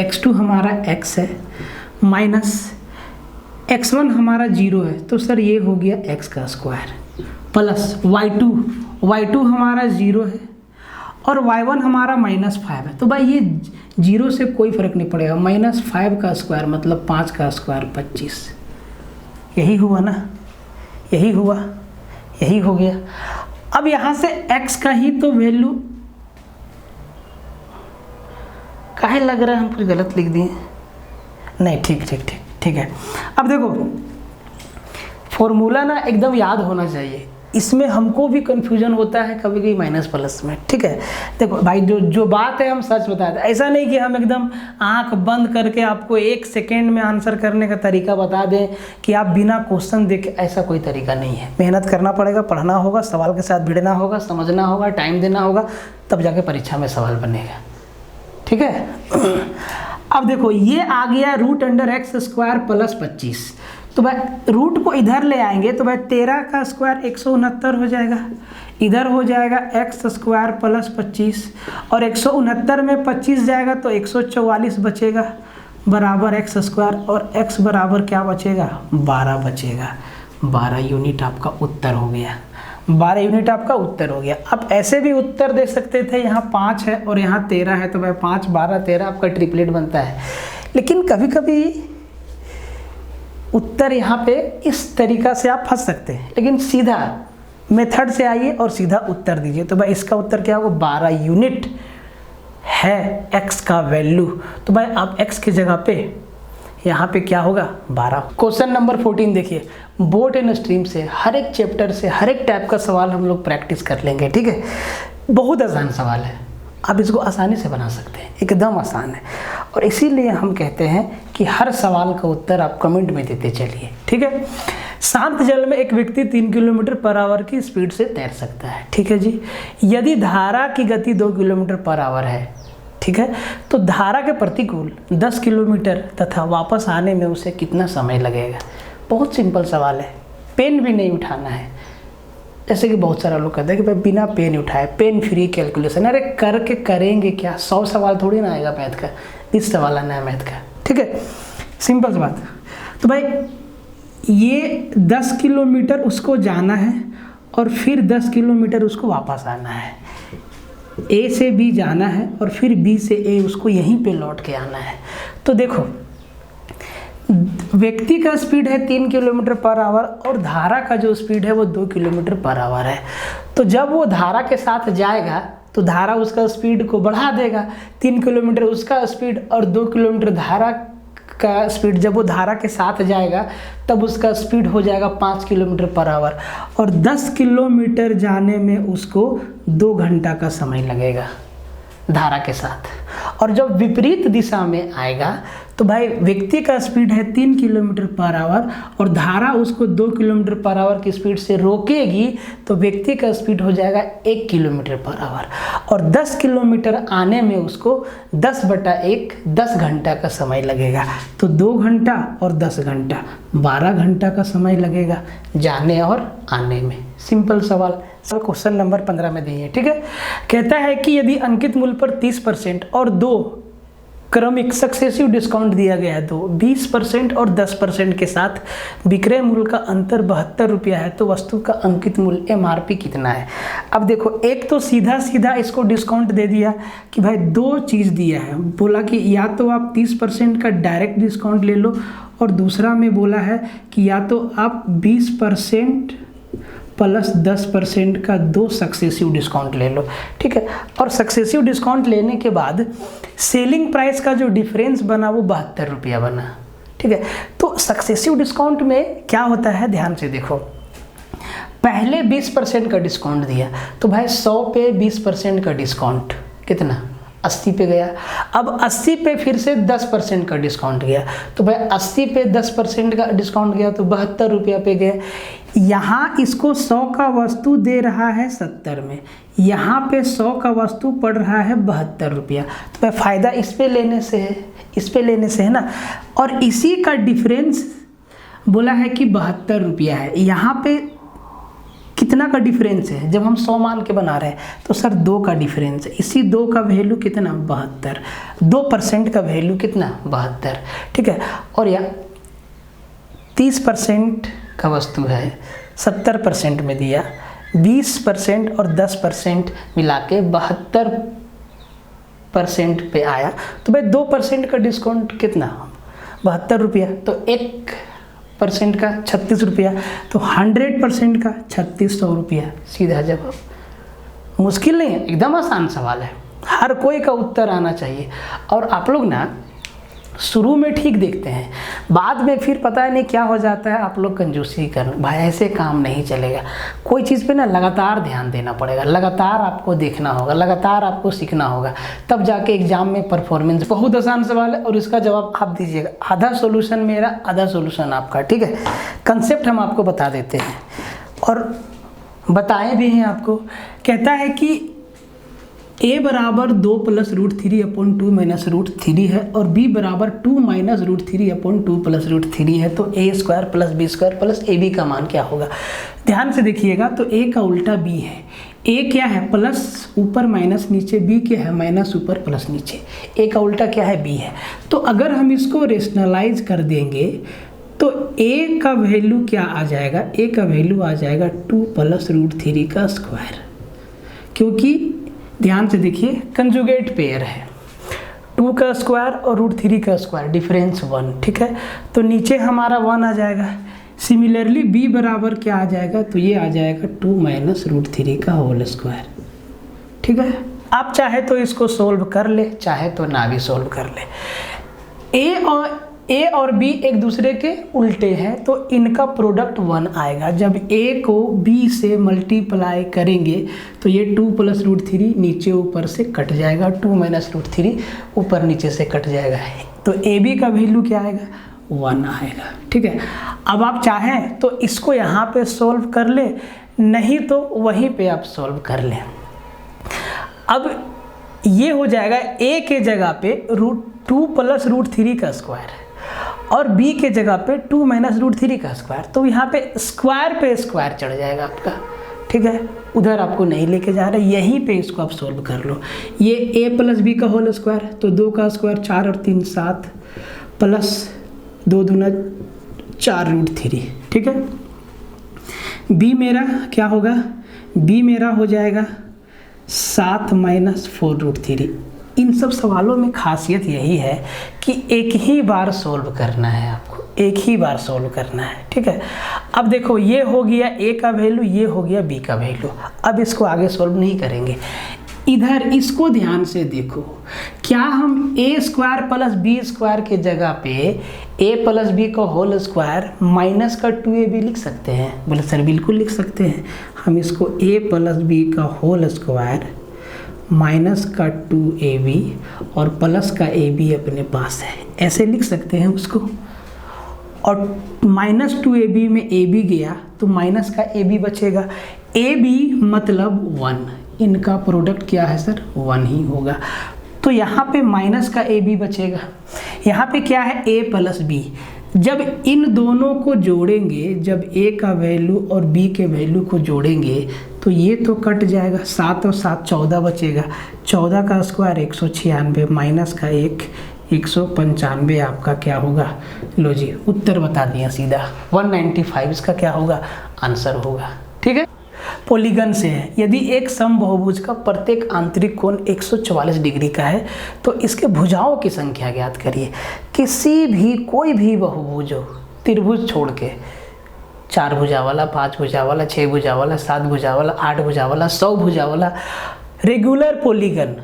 Speaker 1: x2 हमारा x है, माइनस x1 हमारा 0 है, तो सर ये हो गया x का स्क्वायर, प्लस y2 हमारा 0 है और y1 हमारा -5 है। तो भाई ये 0 से कोई फ़र्क नहीं पड़ेगा, -5 का स्क्वायर मतलब 5 का स्क्वायर 25, यही हुआ ना, यही हुआ, यही हो गया। अब यहाँ से x का ही तो वैल्यू, काहे लग रहा है हम कुछ गलत लिख दिए, नहीं ठीक है। अब देखो फॉर्मूला ना एकदम याद होना चाहिए, इसमें हमको भी कन्फ्यूजन होता है कभी कभी माइनस प्लस में, ठीक है। देखो भाई जो बात है हम सच बताते हैं, ऐसा नहीं कि हम एकदम आंख बंद करके आपको 1 सेकेंड में आंसर करने का तरीका बता दें कि आप बिना क्वेश्चन देखे, ऐसा कोई तरीका नहीं है। मेहनत करना पड़ेगा, पढ़ना होगा, सवाल के साथ भिड़ना होगा, समझना होगा, टाइम देना होगा, तब जाके परीक्षा में सवाल बनेगा, ठीक है। अब देखो ये आ गया √x² प्लस 25, तो भाई रूट को इधर ले आएंगे तो भाई 13 का स्क्वायर 169 हो जाएगा, इधर हो जाएगा x² प्लस 25, और 169 में 25 जाएगा तो 144 बचेगा, बराबर x², और x बराबर क्या बचेगा, 12 बचेगा। 12 यूनिट आपका उत्तर हो गया, 12 यूनिट आपका उत्तर हो गया। आप ऐसे भी उत्तर दे सकते थे, यहाँ 5 है और यहाँ 13 है, तो भाई 5, 12, 13 आपका ट्रिपलेट बनता है। लेकिन कभी कभी उत्तर यहाँ पे इस तरीका से आप फंस सकते हैं, लेकिन सीधा मेथड से आइए और सीधा उत्तर दीजिए। तो भाई इसका उत्तर क्या होगा, 12 यूनिट है x का वैल्यू, तो भाई आप x की जगह पे यहाँ पे क्या होगा, 12। क्वेश्चन नंबर 14 देखिए, बोट एंड स्ट्रीम से हर एक चैप्टर से हर एक टाइप का सवाल हम लोग प्रैक्टिस कर लेंगे, ठीक है। बहुत आसान सवाल है, आप इसको आसानी से बना सकते हैं, एकदम आसान है। और इसीलिए हम कहते हैं कि हर सवाल का उत्तर आप कमेंट में देते चलिए, ठीक है। शांत जल में एक व्यक्ति 3 किलोमीटर पर आवर की स्पीड से तैर सकता है, ठीक है जी। यदि धारा की गति 2 किलोमीटर पर आवर है, ठीक है, तो धारा के प्रतिकूल 10 किलोमीटर तथा वापस आने में उसे कितना समय लगेगा। बहुत सिंपल सवाल है, पेन भी नहीं उठाना है। जैसे कि बहुत सारा लोग कहते हैं कि भाई बिना पेन उठाए पेन फ्री कैलकुलेशन, अरे करके करेंगे क्या, 100 सवाल थोड़ी ना आएगा मैथ का, 20 सवाल आना है मैथ का, ठीक है, सिंपल सी बात। तो भाई ये 10 किलोमीटर उसको जाना है और फिर 10 किलोमीटर उसको वापस आना है। ए से बी जाना है और फिर बी से ए उसको यहीं पे लौट के आना है। तो देखो व्यक्ति का स्पीड है 3 किलोमीटर पर आवर और धारा का जो स्पीड है वो 2 किलोमीटर पर आवर है। तो जब वो धारा के साथ जाएगा तो धारा उसका स्पीड को बढ़ा देगा, 3 किलोमीटर उसका स्पीड और 2 किलोमीटर धारा का स्पीड। जब वो धारा के साथ जाएगा तब उसका स्पीड हो जाएगा 5 किलोमीटर पर आवर और 10 किलोमीटर जाने में उसको 2 घंटा का समय लगेगा धारा के साथ। और जब विपरीत दिशा में आएगा तो भाई व्यक्ति का स्पीड है 3 किलोमीटर पर आवर और धारा उसको 2 किलोमीटर पर आवर की स्पीड से रोकेगी, तो व्यक्ति का स्पीड हो जाएगा 1 किलोमीटर पर आवर और 10 किलोमीटर आने में उसको 10/1 10 घंटा का समय लगेगा। तो 2 घंटा और 10 घंटा 12 घंटा का समय लगेगा जाने और आने में। सिंपल सवाल। क्वेश्चन नंबर 15 में दिए, ठीक है। कहता है कि यदि अंकित मूल्य पर 30% और 2 क्रमिक सक्सेसिव डिस्काउंट दिया गया है, तो 20% और 10% के साथ विक्रय मूल्य का अंतर 72 रुपया है, तो वस्तु का अंकित मूल्य MRP कितना है। अब देखो एक तो सीधा सीधा इसको डिस्काउंट दे दिया कि भाई 2 चीज़ दिया है, बोला कि या तो आप 30% का डायरेक्ट डिस्काउंट ले लो और दूसरा में बोला है कि या तो आप 20% प्लस 10% का 2 सक्सेसिव डिस्काउंट ले लो, ठीक है। और सक्सेसिव डिस्काउंट लेने के बाद सेलिंग प्राइस का जो डिफरेंस बना वो 72 रुपया बना, ठीक है। तो सक्सेसिव डिस्काउंट में क्या होता है, ध्यान से देखो, पहले 20% का डिस्काउंट दिया तो भाई 100 पे 20% का डिस्काउंट कितना 80 पे गया। अब 80 पे फिर से 10% का डिस्काउंट गया तो भाई 80 पे 10% का डिस्काउंट गया तो 72 रुपया पे गया। यहाँ इसको 100 का वस्तु दे रहा है 70 में, यहाँ पे 100 का वस्तु पड़ रहा है 72 रुपया। तो भाई फ़ायदा इस पे लेने से है, इस पे लेने से है ना। और इसी का डिफरेंस बोला है कि 72 रुपया है। यहाँ पे कितना का डिफरेंस है, जब हम 100 मान के बना रहे हैं तो सर 2 का डिफरेंस है। इसी 2 का वैल्यू कितना 72, 2% का वैल्यू कितना 72, ठीक है। और यहाँ 30% का वस्तु है 70% में दिया, 20% और 10% मिला के 72% पे आया। तो भाई 2% का डिस्काउंट कितना 72 रुपया, तो 1% का 36 रुपया, तो 100% का 3600 रुपया। सीधा जवाब, मुश्किल नहीं है, एकदम आसान सवाल है, हर कोई का उत्तर आना चाहिए। और आप लोग ना शुरू में ठीक देखते हैं, बाद में फिर पता नहीं क्या हो जाता है, आप लोग कंजूसी कर, भाई ऐसे काम नहीं चलेगा। कोई चीज़ पे ना लगातार ध्यान देना पड़ेगा, लगातार आपको देखना होगा, लगातार आपको सीखना होगा, तब जाके एग्जाम में परफॉर्मेंस। बहुत आसान सवाल है और इसका जवाब आप दीजिएगा, आधा सोल्यूशन मेरा आधा सोल्यूशन आपका, ठीक है। कंसेप्ट हम आपको बता देते हैं और बताए भी हैं आपको। कहता है कि a बराबर 2 + √3/2 - √3 है और b बराबर 2 - √3/2 + √3 है, तो a² + b² + ab का मान क्या होगा। ध्यान से देखिएगा, तो a का उल्टा b है। a क्या है प्लस ऊपर माइनस नीचे, b क्या है माइनस ऊपर प्लस नीचे, a का उल्टा क्या है b है। तो अगर हम इसको रेशनलाइज कर देंगे तो a का वैल्यू क्या आ जाएगा, a का वैल्यू आ जाएगा 2 + √3 का स्क्वायर, क्योंकि ध्यान से देखिए कंजुगेट पेयर है, 2 का स्क्वायर और √3 का स्क्वायर, डिफरेंस 1, ठीक है। तो नीचे हमारा 1 आ जाएगा। सिमिलरली b बराबर क्या आ जाएगा, तो ये आ जाएगा 2 - √3 का होल स्क्वायर, ठीक है। आप चाहे तो इसको सोल्व कर ले, चाहे तो ना भी सोल्व कर ले। a और ए और बी एक दूसरे के उल्टे हैं तो इनका प्रोडक्ट 1 आएगा। जब ए को बी से मल्टीप्लाई करेंगे तो ये 2 + √3 नीचे ऊपर से कट जाएगा, 2 - √3 ऊपर नीचे से कट जाएगा, तो ए बी का वैल्यू क्या आएगा? 1 आएगा। ठीक है, अब आप चाहें तो इसको यहाँ पे सॉल्व कर ले, नहीं तो वहीं पे आप सॉल्व कर लें। अब ये हो जाएगा a के जगह पे √2 + √3 का स्क्वायर और b के जगह पे 2 - √3 का स्क्वायर, तो यहाँ पे स्क्वायर पे स्क्वायर चढ़ जाएगा आपका। ठीक है, उधर आपको नहीं लेके जा रहे, यहीं पे इसको आप सॉल्व कर लो। ये a + b का होल स्क्वायर, तो 2 का स्क्वायर 4 और 3 7 प्लस 2 दूना 4 √3। ठीक है, b मेरा क्या होगा? b मेरा हो जाएगा 7 - 4 √3। इन सब सवालों में खासियत यही है कि एक ही बार सॉल्व करना है, आपको एक ही बार सॉल्व करना है। ठीक है, अब देखो ये हो गया a का वैल्यू, ये हो गया b का वैल्यू। अब इसको आगे सॉल्व नहीं करेंगे, इधर इसको ध्यान से देखो। क्या हम a² + b² के जगह पे a + b का होल स्क्वायर माइनस का 2ab लिख सकते हैं? बोले सर बिल्कुल लिख सकते हैं। हम इसको a + b का होल स्क्वायर माइनस का 2ab और प्लस का ab अपने पास है, ऐसे लिख सकते हैं उसको। और -2ab में ab गया तो माइनस का ab बचेगा, ab मतलब 1, इनका प्रोडक्ट क्या है सर? 1 ही होगा। तो यहाँ पे माइनस का ab बचेगा, यहाँ पे क्या है? a + b। जब इन दोनों को जोड़ेंगे, जब a का वैल्यू और b के वैल्यू को जोड़ेंगे तो ये तो कट जाएगा, 7 और 7 14 बचेगा, 14 का स्क्वायर 196 माइनस का 1 195 आपका क्या होगा? लो जी उत्तर बता दिया सीधा, 195 इसका क्या होगा? आंसर होगा। ठीक है, पॉलीगन से है। यदि एक समबाहुभुज का प्रत्येक आंतरिक कोण 144 डिग्री का है तो इसके भुजाओं की संख्या ज्ञात करिए। किसी भी कोई भी बहुभुज हो, त्रिभुज छोड़ के, 4 भुजा वाला, 5 भुजा वाला, 6 भुजा वाला, 7 भुजा वाला, 8 भुजा वाला, 100 भुजा वाला, रेगुलर पॉलीगन,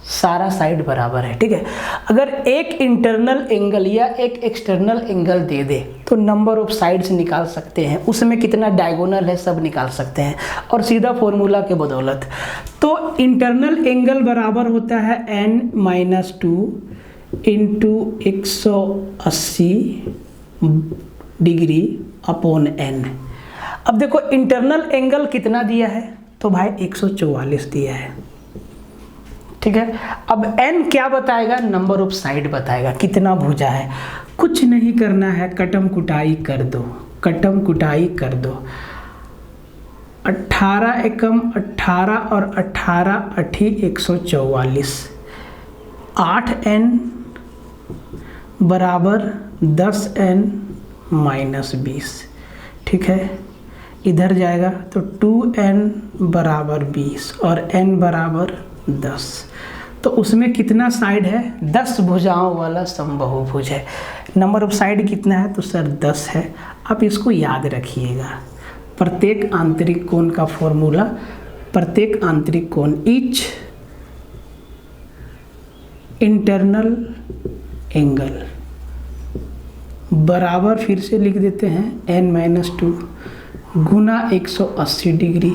Speaker 1: सारा साइड बराबर है। ठीक है, अगर एक इंटरनल एंगल या एक एक्सटर्नल एंगल दे दे तो नंबर ऑफ साइड्स निकाल सकते हैं, उसमें कितना डायगोनल है सब निकाल सकते हैं, और सीधा फॉर्मूला के बदौलत। तो इंटरनल एंगल बराबर होता है n-2 × 180 डिग्री अपॉन n। अब देखो इंटरनल एंगल कितना दिया है? तो भाई 144 दिया है। ठीक है, अब n क्या बताएगा? नंबर ऑफ साइड बताएगा, कितना भुजा है। कुछ नहीं करना है, कटम कुटाई कर दो, कटम कुटाई कर दो। 18 एकम 18 और 18 अठी 144, 8n बराबर 10n - 20। ठीक है, इधर जाएगा तो 2n बराबर 20 और n बराबर 10। तो उसमें कितना साइड है? 10 भुजाओं वाला समबाहुभुज है। नंबर ऑफ साइड कितना है? तो सर 10 है। आप इसको याद रखिएगा, प्रत्येक आंतरिक कोण का फॉर्मूला, प्रत्येक आंतरिक कोण, ईच इंटरनल एंगल बराबर, फिर से लिख देते हैं, n-2 गुना 180 डिग्री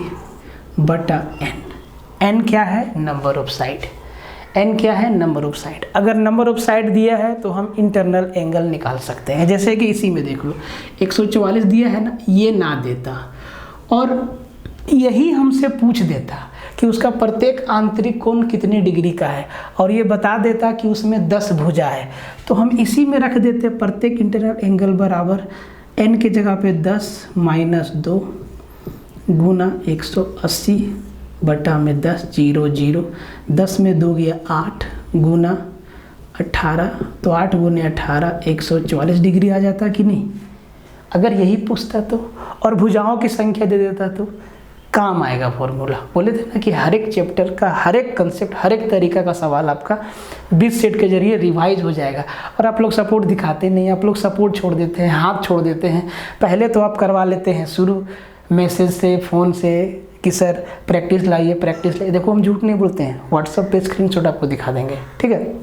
Speaker 1: बटा n। n क्या है? Number of side. n क्या है? Number of side. अगर नंबर ऑफ साइड दिया है तो हम इंटरनल एंगल निकाल सकते हैं। जैसे कि इसी में देख लो 144 दिया है ना, ये ना देता और यही हमसे पूछ देता कि उसका प्रत्येक आंतरिक कोण कितने डिग्री का है और ये बता देता कि उसमें 10 भुजा है, तो हम इसी में रख देते प्रत्येक इंटरनल एंगल बराबर n के जगह पे 10 - 2 गुना 180 बटा में 10 0 0, 10 में 2 गया 8 गुना 18, तो 8 गुने 18 144 डिग्री आ जाता कि नहीं? अगर यही पूछता तो, और भुजाओं की संख्या दे देता तो काम आएगा फॉर्मूला। बोले थे ना कि हर एक चैप्टर का हर एक कंसेप्ट, हर एक तरीका का सवाल आपका 20 सेट के जरिए रिवाइज हो जाएगा। और आप लोग सपोर्ट दिखाते नहीं, आप लोग सपोर्ट छोड़ देते हैं, हाथ छोड़ देते हैं। पहले तो आप करवा लेते हैं शुरू मैसेज से, फ़ोन से कि सर प्रैक्टिस लाइए, प्रैक्टिस लाइए। देखो हम झूठ नहीं बोलते हैं, व्हाट्सएप पे स्क्रीनशॉट आपको दिखा देंगे। ठीक है,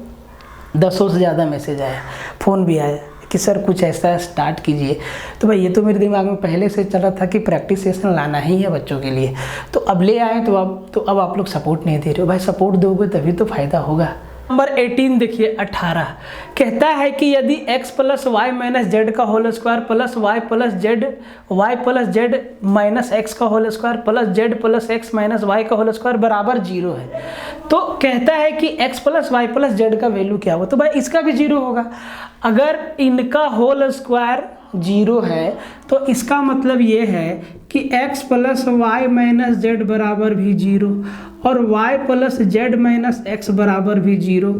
Speaker 1: 10 से ज़्यादा मैसेज आया, फ़ोन भी आया कि सर कुछ ऐसा स्टार्ट कीजिए। तो भाई ये तो मेरे दिमाग में पहले से चल रहा था कि प्रैक्टिस सेशन लाना ही है बच्चों के लिए, तो अब ले आए। तो अब आप लोग सपोर्ट नहीं दे रहे हो। भाई सपोर्ट दोगे तभी तो फायदा होगा। नंबर 18 देखिए 18 कहता है कि यदि x plus y minus z का whole square plus y plus z minus x का whole square plus z plus x minus y का होल स्क्वायर बराबर 0 है, तो कहता है कि x plus y plus z का वैल्यू क्या होगा। तो भाई इसका भी 0 होगा। अगर इनका होल स्क्वायर 0 है तो इसका मतलब ये है कि x plus y minus z बराबर भी 0 और y plus z minus x बराबर भी 0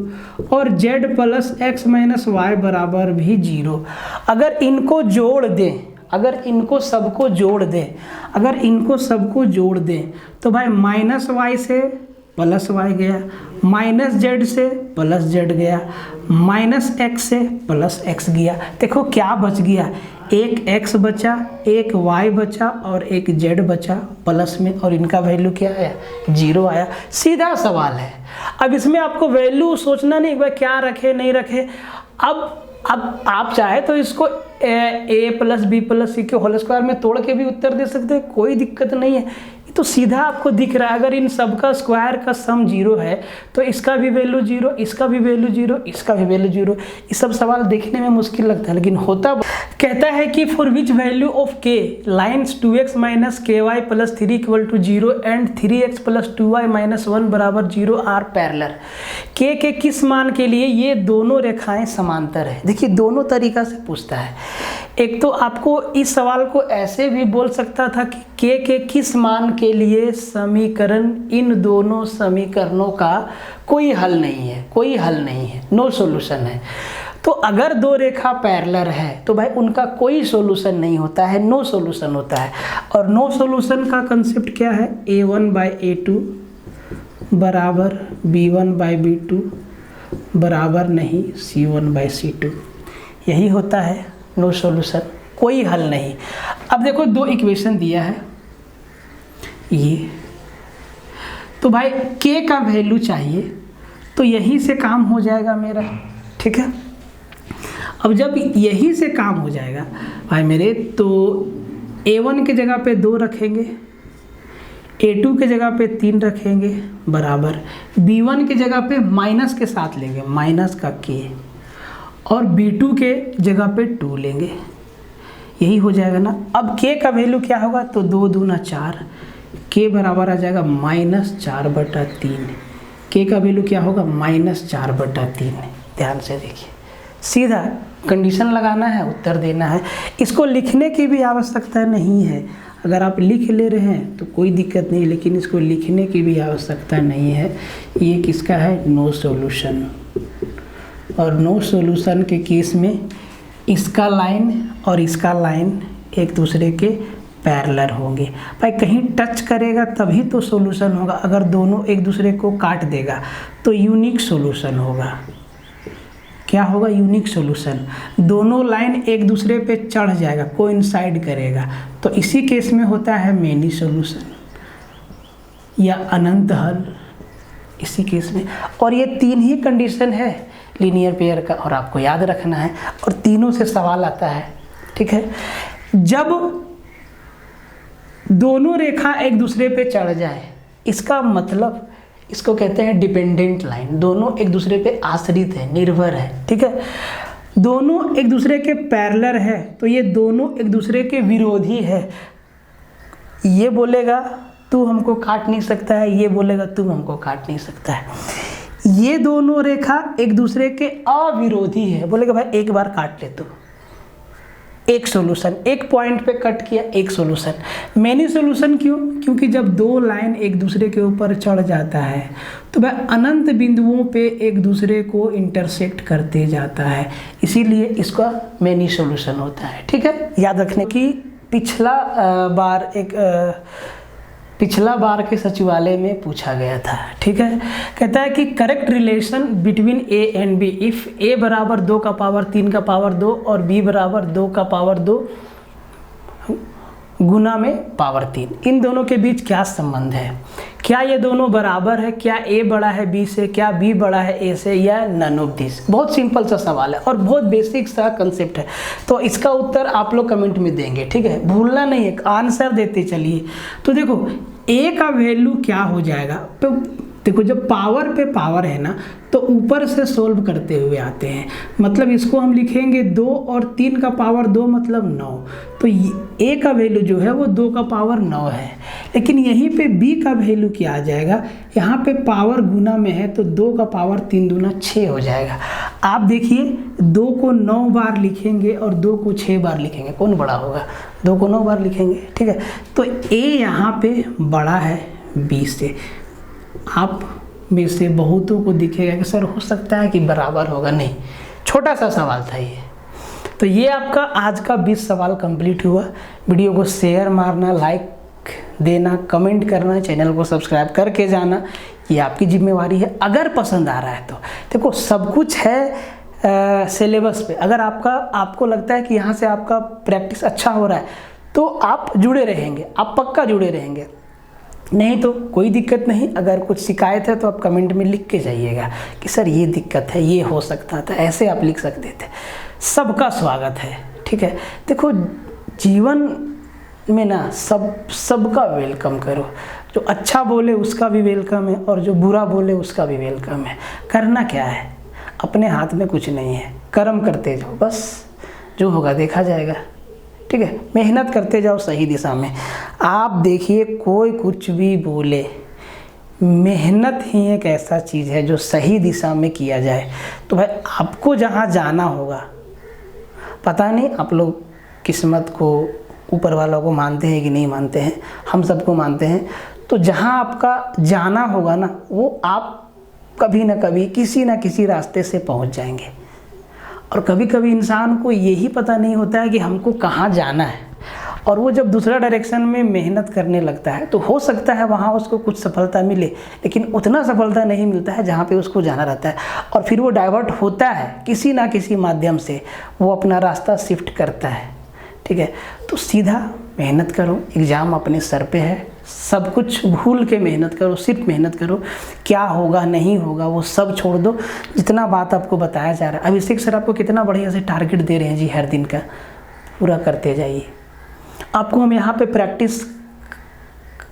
Speaker 1: और z plus x minus y बराबर भी 0। अगर इनको जोड़ दें, अगर इनको सबको जोड़ दें तो भाई माइनस वाई से प्लस वाई गया, माइनस जेड से प्लस जेड गया, माइनस एक्स से प्लस एक्स गया। देखो क्या बच गया, एक x बचा, एक y बचा और एक z बचा प्लस में, और इनका वैल्यू क्या आया, 0 आया। सीधा सवाल है। अब इसमें आपको वैल्यू सोचना नहीं भाई क्या रखे नहीं रखे। अब आप चाहे तो इसको a प्लस बी प्लस सी के होल स्क्वायर में तोड़ के भी उत्तर दे सकते हैं, कोई दिक्कत नहीं है। तो सीधा आपको दिख रहा है अगर इन सब का स्क्वायर का सम 0 है तो इसका भी वैल्यू 0, इसका भी वैल्यू 0, इसका भी वैल्यू 0। ये सब सवाल देखने में मुश्किल लगता है लेकिन होता। कहता है कि for which value of k lines 2x minus ky plus 3 equal to 0 and 3x plus 2y minus 1 बराबर 0 आर पैरेलल। k के किस मान के लिए ये दोनों रेखाएं समांतर है। देखिए दोनों तरीका से पूछता है। एक तो आपको इस सवाल को ऐसे भी बोल सकता था कि k के किस मान के लिए समीकरण, इन दोनों समीकरणों का कोई हल नहीं है, नो सॉल्यूशन है। तो अगर दो रेखा पैरेलल है तो भाई उनका कोई सॉल्यूशन नहीं होता है, नो सॉल्यूशन होता है। और नो सॉल्यूशन का कंसेप्ट क्या है, a1 बाई a2 बराबर b1 बाई b2 बराबर नहीं c1 बाई c2, यही होता है नो सॉल्यूशन, कोई हल नहीं। अब देखो दो इक्वेशन दिया है ये, तो भाई k का वैल्यू चाहिए तो यही से काम हो जाएगा मेरा, ठीक है। अब जब यही से काम हो जाएगा भाई मेरे, तो a1 के जगह पे 2 रखेंगे, a2 के जगह पे 3 रखेंगे बराबर b1 के जगह पे माइनस के साथ लेंगे, माइनस का k, और b2 के जगह पे 2 लेंगे, यही हो जाएगा ना। अब k का वैल्यू क्या होगा, तो 2 दूना 4, k बराबर आ जाएगा -4/3। k का वैल्यू क्या होगा, -4/3। ध्यान से देखिए, सीधा कंडीशन लगाना है, उत्तर देना है। इसको लिखने की भी आवश्यकता नहीं है, अगर आप लिख ले रहे हैं तो कोई दिक्कत नहीं, लेकिन इसको लिखने की भी आवश्यकता नहीं है। ये किसका है, नो सॉल्यूशन। और नो सॉल्यूशन के केस में इसका लाइन और इसका लाइन एक दूसरे के पैरेलल होंगे। भाई कहीं टच करेगा तभी तो सॉल्यूशन होगा, अगर दोनों एक दूसरे को काट देगा तो यूनिक सॉल्यूशन होगा। क्या होगा, यूनिक सॉल्यूशन। दोनों लाइन एक दूसरे पे चढ़ जाएगा, कोइंसाइड करेगा, तो इसी केस में होता है मेनी सॉल्यूशन या अनंत हल, इसी केस में। और ये 3 ही कंडीशन है लीनियर पेयर का, और आपको याद रखना है, और तीनों से सवाल आता है, ठीक है। जब दोनों रेखा एक दूसरे पे चढ़ जाए, इसका मतलब इसको कहते हैं डिपेंडेंट लाइन, दोनों एक दूसरे पे आश्रित है, निर्भर है, ठीक है। दोनों एक दूसरे के पैरेलल है तो ये दोनों एक दूसरे के विरोधी है। ये बोलेगा तू हमको काट नहीं सकता है, ये बोलेगा तू हमको काट नहीं सकता है। ये दोनों रेखा एक दूसरे के अविरोधी है, बोलेगा भाई एक बार काट ले, तो एक सॉल्यूशन, एक पॉइंट पे कट किया, एक सॉल्यूशन। मेनी सॉल्यूशन क्यों, क्योंकि जब दो लाइन एक दूसरे के ऊपर चढ़ जाता है तो वह अनंत बिंदुओं पे एक दूसरे को इंटरसेक्ट करते जाता है, इसीलिए इसका मेनी सॉल्यूशन होता है, ठीक है। याद रखने की पिछला बार के सचिवालय में पूछा गया था, ठीक है। कहता है कि correct relation between a and b if a बराबर 2 का पावर 3 का पावर 2 और बी बराबर 2 का पावर 2 गुना में पावर 3, इन दोनों के बीच क्या संबंध है, क्या ये दोनों बराबर है, क्या ए बड़ा है बी से, क्या बी बड़ा है ए से, या नन ऑफ दिस। बहुत सिंपल सा सवाल है और बहुत बेसिक सा कंसेप्ट है। तो इसका उत्तर आप लोग कमेंट में देंगे, ठीक है, भूलना नहीं है, आंसर देते चलिए। तो देखो ए का वैल्यू क्या हो जाएगा, तो देखो जब पावर पे पावर है ना तो ऊपर से सोल्व करते हुए आते हैं, मतलब इसको हम लिखेंगे 2 और 3 का पावर 2 मतलब 9। तो ए का वैल्यू जो है वो 2 का पावर 9 है। लेकिन यहीं पे बी का वैल्यू क्या आ जाएगा, यहाँ पे पावर गुना में है तो 2 का पावर 3 दूना 6 हो जाएगा। आप देखिए 2 को 9 बार लिखेंगे और 2 को 6 बार लिखेंगे, कौन बड़ा होगा, 2 को 9 बार लिखेंगे, ठीक है। तो ए यहाँ पे बड़ा है बी से। आप में से बहुतों को दिखेगा कि सर हो सकता है कि बराबर होगा, नहीं, छोटा सा सवाल था ये। तो ये आपका आज का 20 सवाल कंप्लीट हुआ। वीडियो को शेयर मारना, लाइक देना, कमेंट करना, चैनल को सब्सक्राइब करके जाना, ये आपकी जिम्मेवारी है। अगर पसंद आ रहा है तो देखो सब कुछ है सिलेबस पे। अगर आपको लगता है कि यहाँ से आपका प्रैक्टिस अच्छा हो रहा है तो आप जुड़े रहेंगे, आप पक्का जुड़े रहेंगे, नहीं तो कोई दिक्कत नहीं। अगर कुछ शिकायत है तो आप कमेंट में लिख के जाइएगा कि सर ये दिक्कत है, ये हो सकता था, ऐसे आप लिख सकते थे। सबका स्वागत है, ठीक है। देखो जीवन में ना सबका वेलकम करो, जो अच्छा बोले उसका भी वेलकम है और जो बुरा बोले उसका भी वेलकम है। करना क्या है, अपने हाथ में कुछ नहीं है, कर्म करते जाओ, बस जो होगा देखा जाएगा, ठीक है। मेहनत करते जाओ सही दिशा में। आप देखिए कोई कुछ भी बोले, मेहनत ही एक ऐसा चीज़ है जो सही दिशा में किया जाए तो भाई आपको जहाँ जाना होगा, पता नहीं आप लोग किस्मत को, ऊपर वालों को मानते हैं कि नहीं मानते हैं, हम सबको मानते हैं। तो जहाँ आपका जाना होगा ना वो आप कभी ना कभी किसी ना किसी रास्ते से पहुँच जाएंगे। और कभी कभी इंसान को यही पता नहीं होता है कि हमको कहाँ जाना है, और वो जब दूसरा डायरेक्शन में मेहनत करने लगता है तो हो सकता है वहाँ उसको कुछ सफलता मिले, लेकिन उतना सफलता नहीं मिलता है जहाँ पे उसको जाना रहता है। और फिर वो डाइवर्ट होता है किसी ना किसी माध्यम से, वो अपना रास्ता शिफ्ट करता है, ठीक है। तो सीधा मेहनत करो, एग्ज़ाम अपने सर पे है, सब कुछ भूल के मेहनत करो, सिर्फ मेहनत करो। क्या होगा नहीं होगा वो सब छोड़ दो, जितना बात आपको बताया जा रहा है। अभिषेक सर आपको कितना बढ़िया से टारगेट दे रहे हैं जी, हर दिन का पूरा करते जाइए। आपको हम यहाँ पे प्रैक्टिस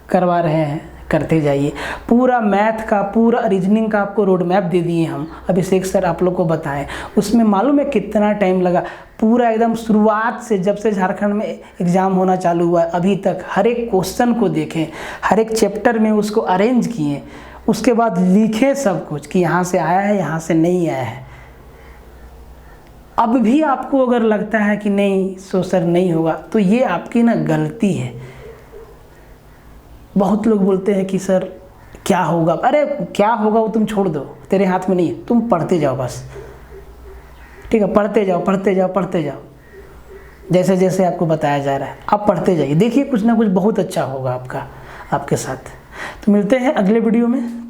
Speaker 1: करवा रहे हैं, करते जाइए। पूरा मैथ का, पूरा रीजनिंग का आपको रोड मैप दे दिए हम, अभिषेक सर आप लोग को बताएं। उसमें मालूम है कितना टाइम लगा, पूरा एकदम शुरुआत से, जब से झारखंड में एग्ज़ाम होना चालू हुआ अभी तक, हर एक क्वेश्चन को देखें, हर एक चैप्टर में उसको अरेंज किए, उसके बाद लिखे सब कुछ कि यहाँ से आया है, यहाँ से नहीं आया है। अब भी आपको अगर लगता है कि नहीं सो सर नहीं होगा, तो ये आपकी ना गलती है। बहुत लोग बोलते हैं कि सर क्या होगा, अरे क्या होगा वो तुम छोड़ दो, तेरे हाथ में नहीं है, तुम पढ़ते जाओ बस, ठीक है। पढ़ते जाओ पढ़ते जाओ पढ़ते जाओ, जैसे जैसे आपको बताया जा रहा है आप पढ़ते जाइए, देखिए कुछ ना कुछ बहुत अच्छा होगा आपका, आपके साथ। तो मिलते हैं अगले वीडियो में।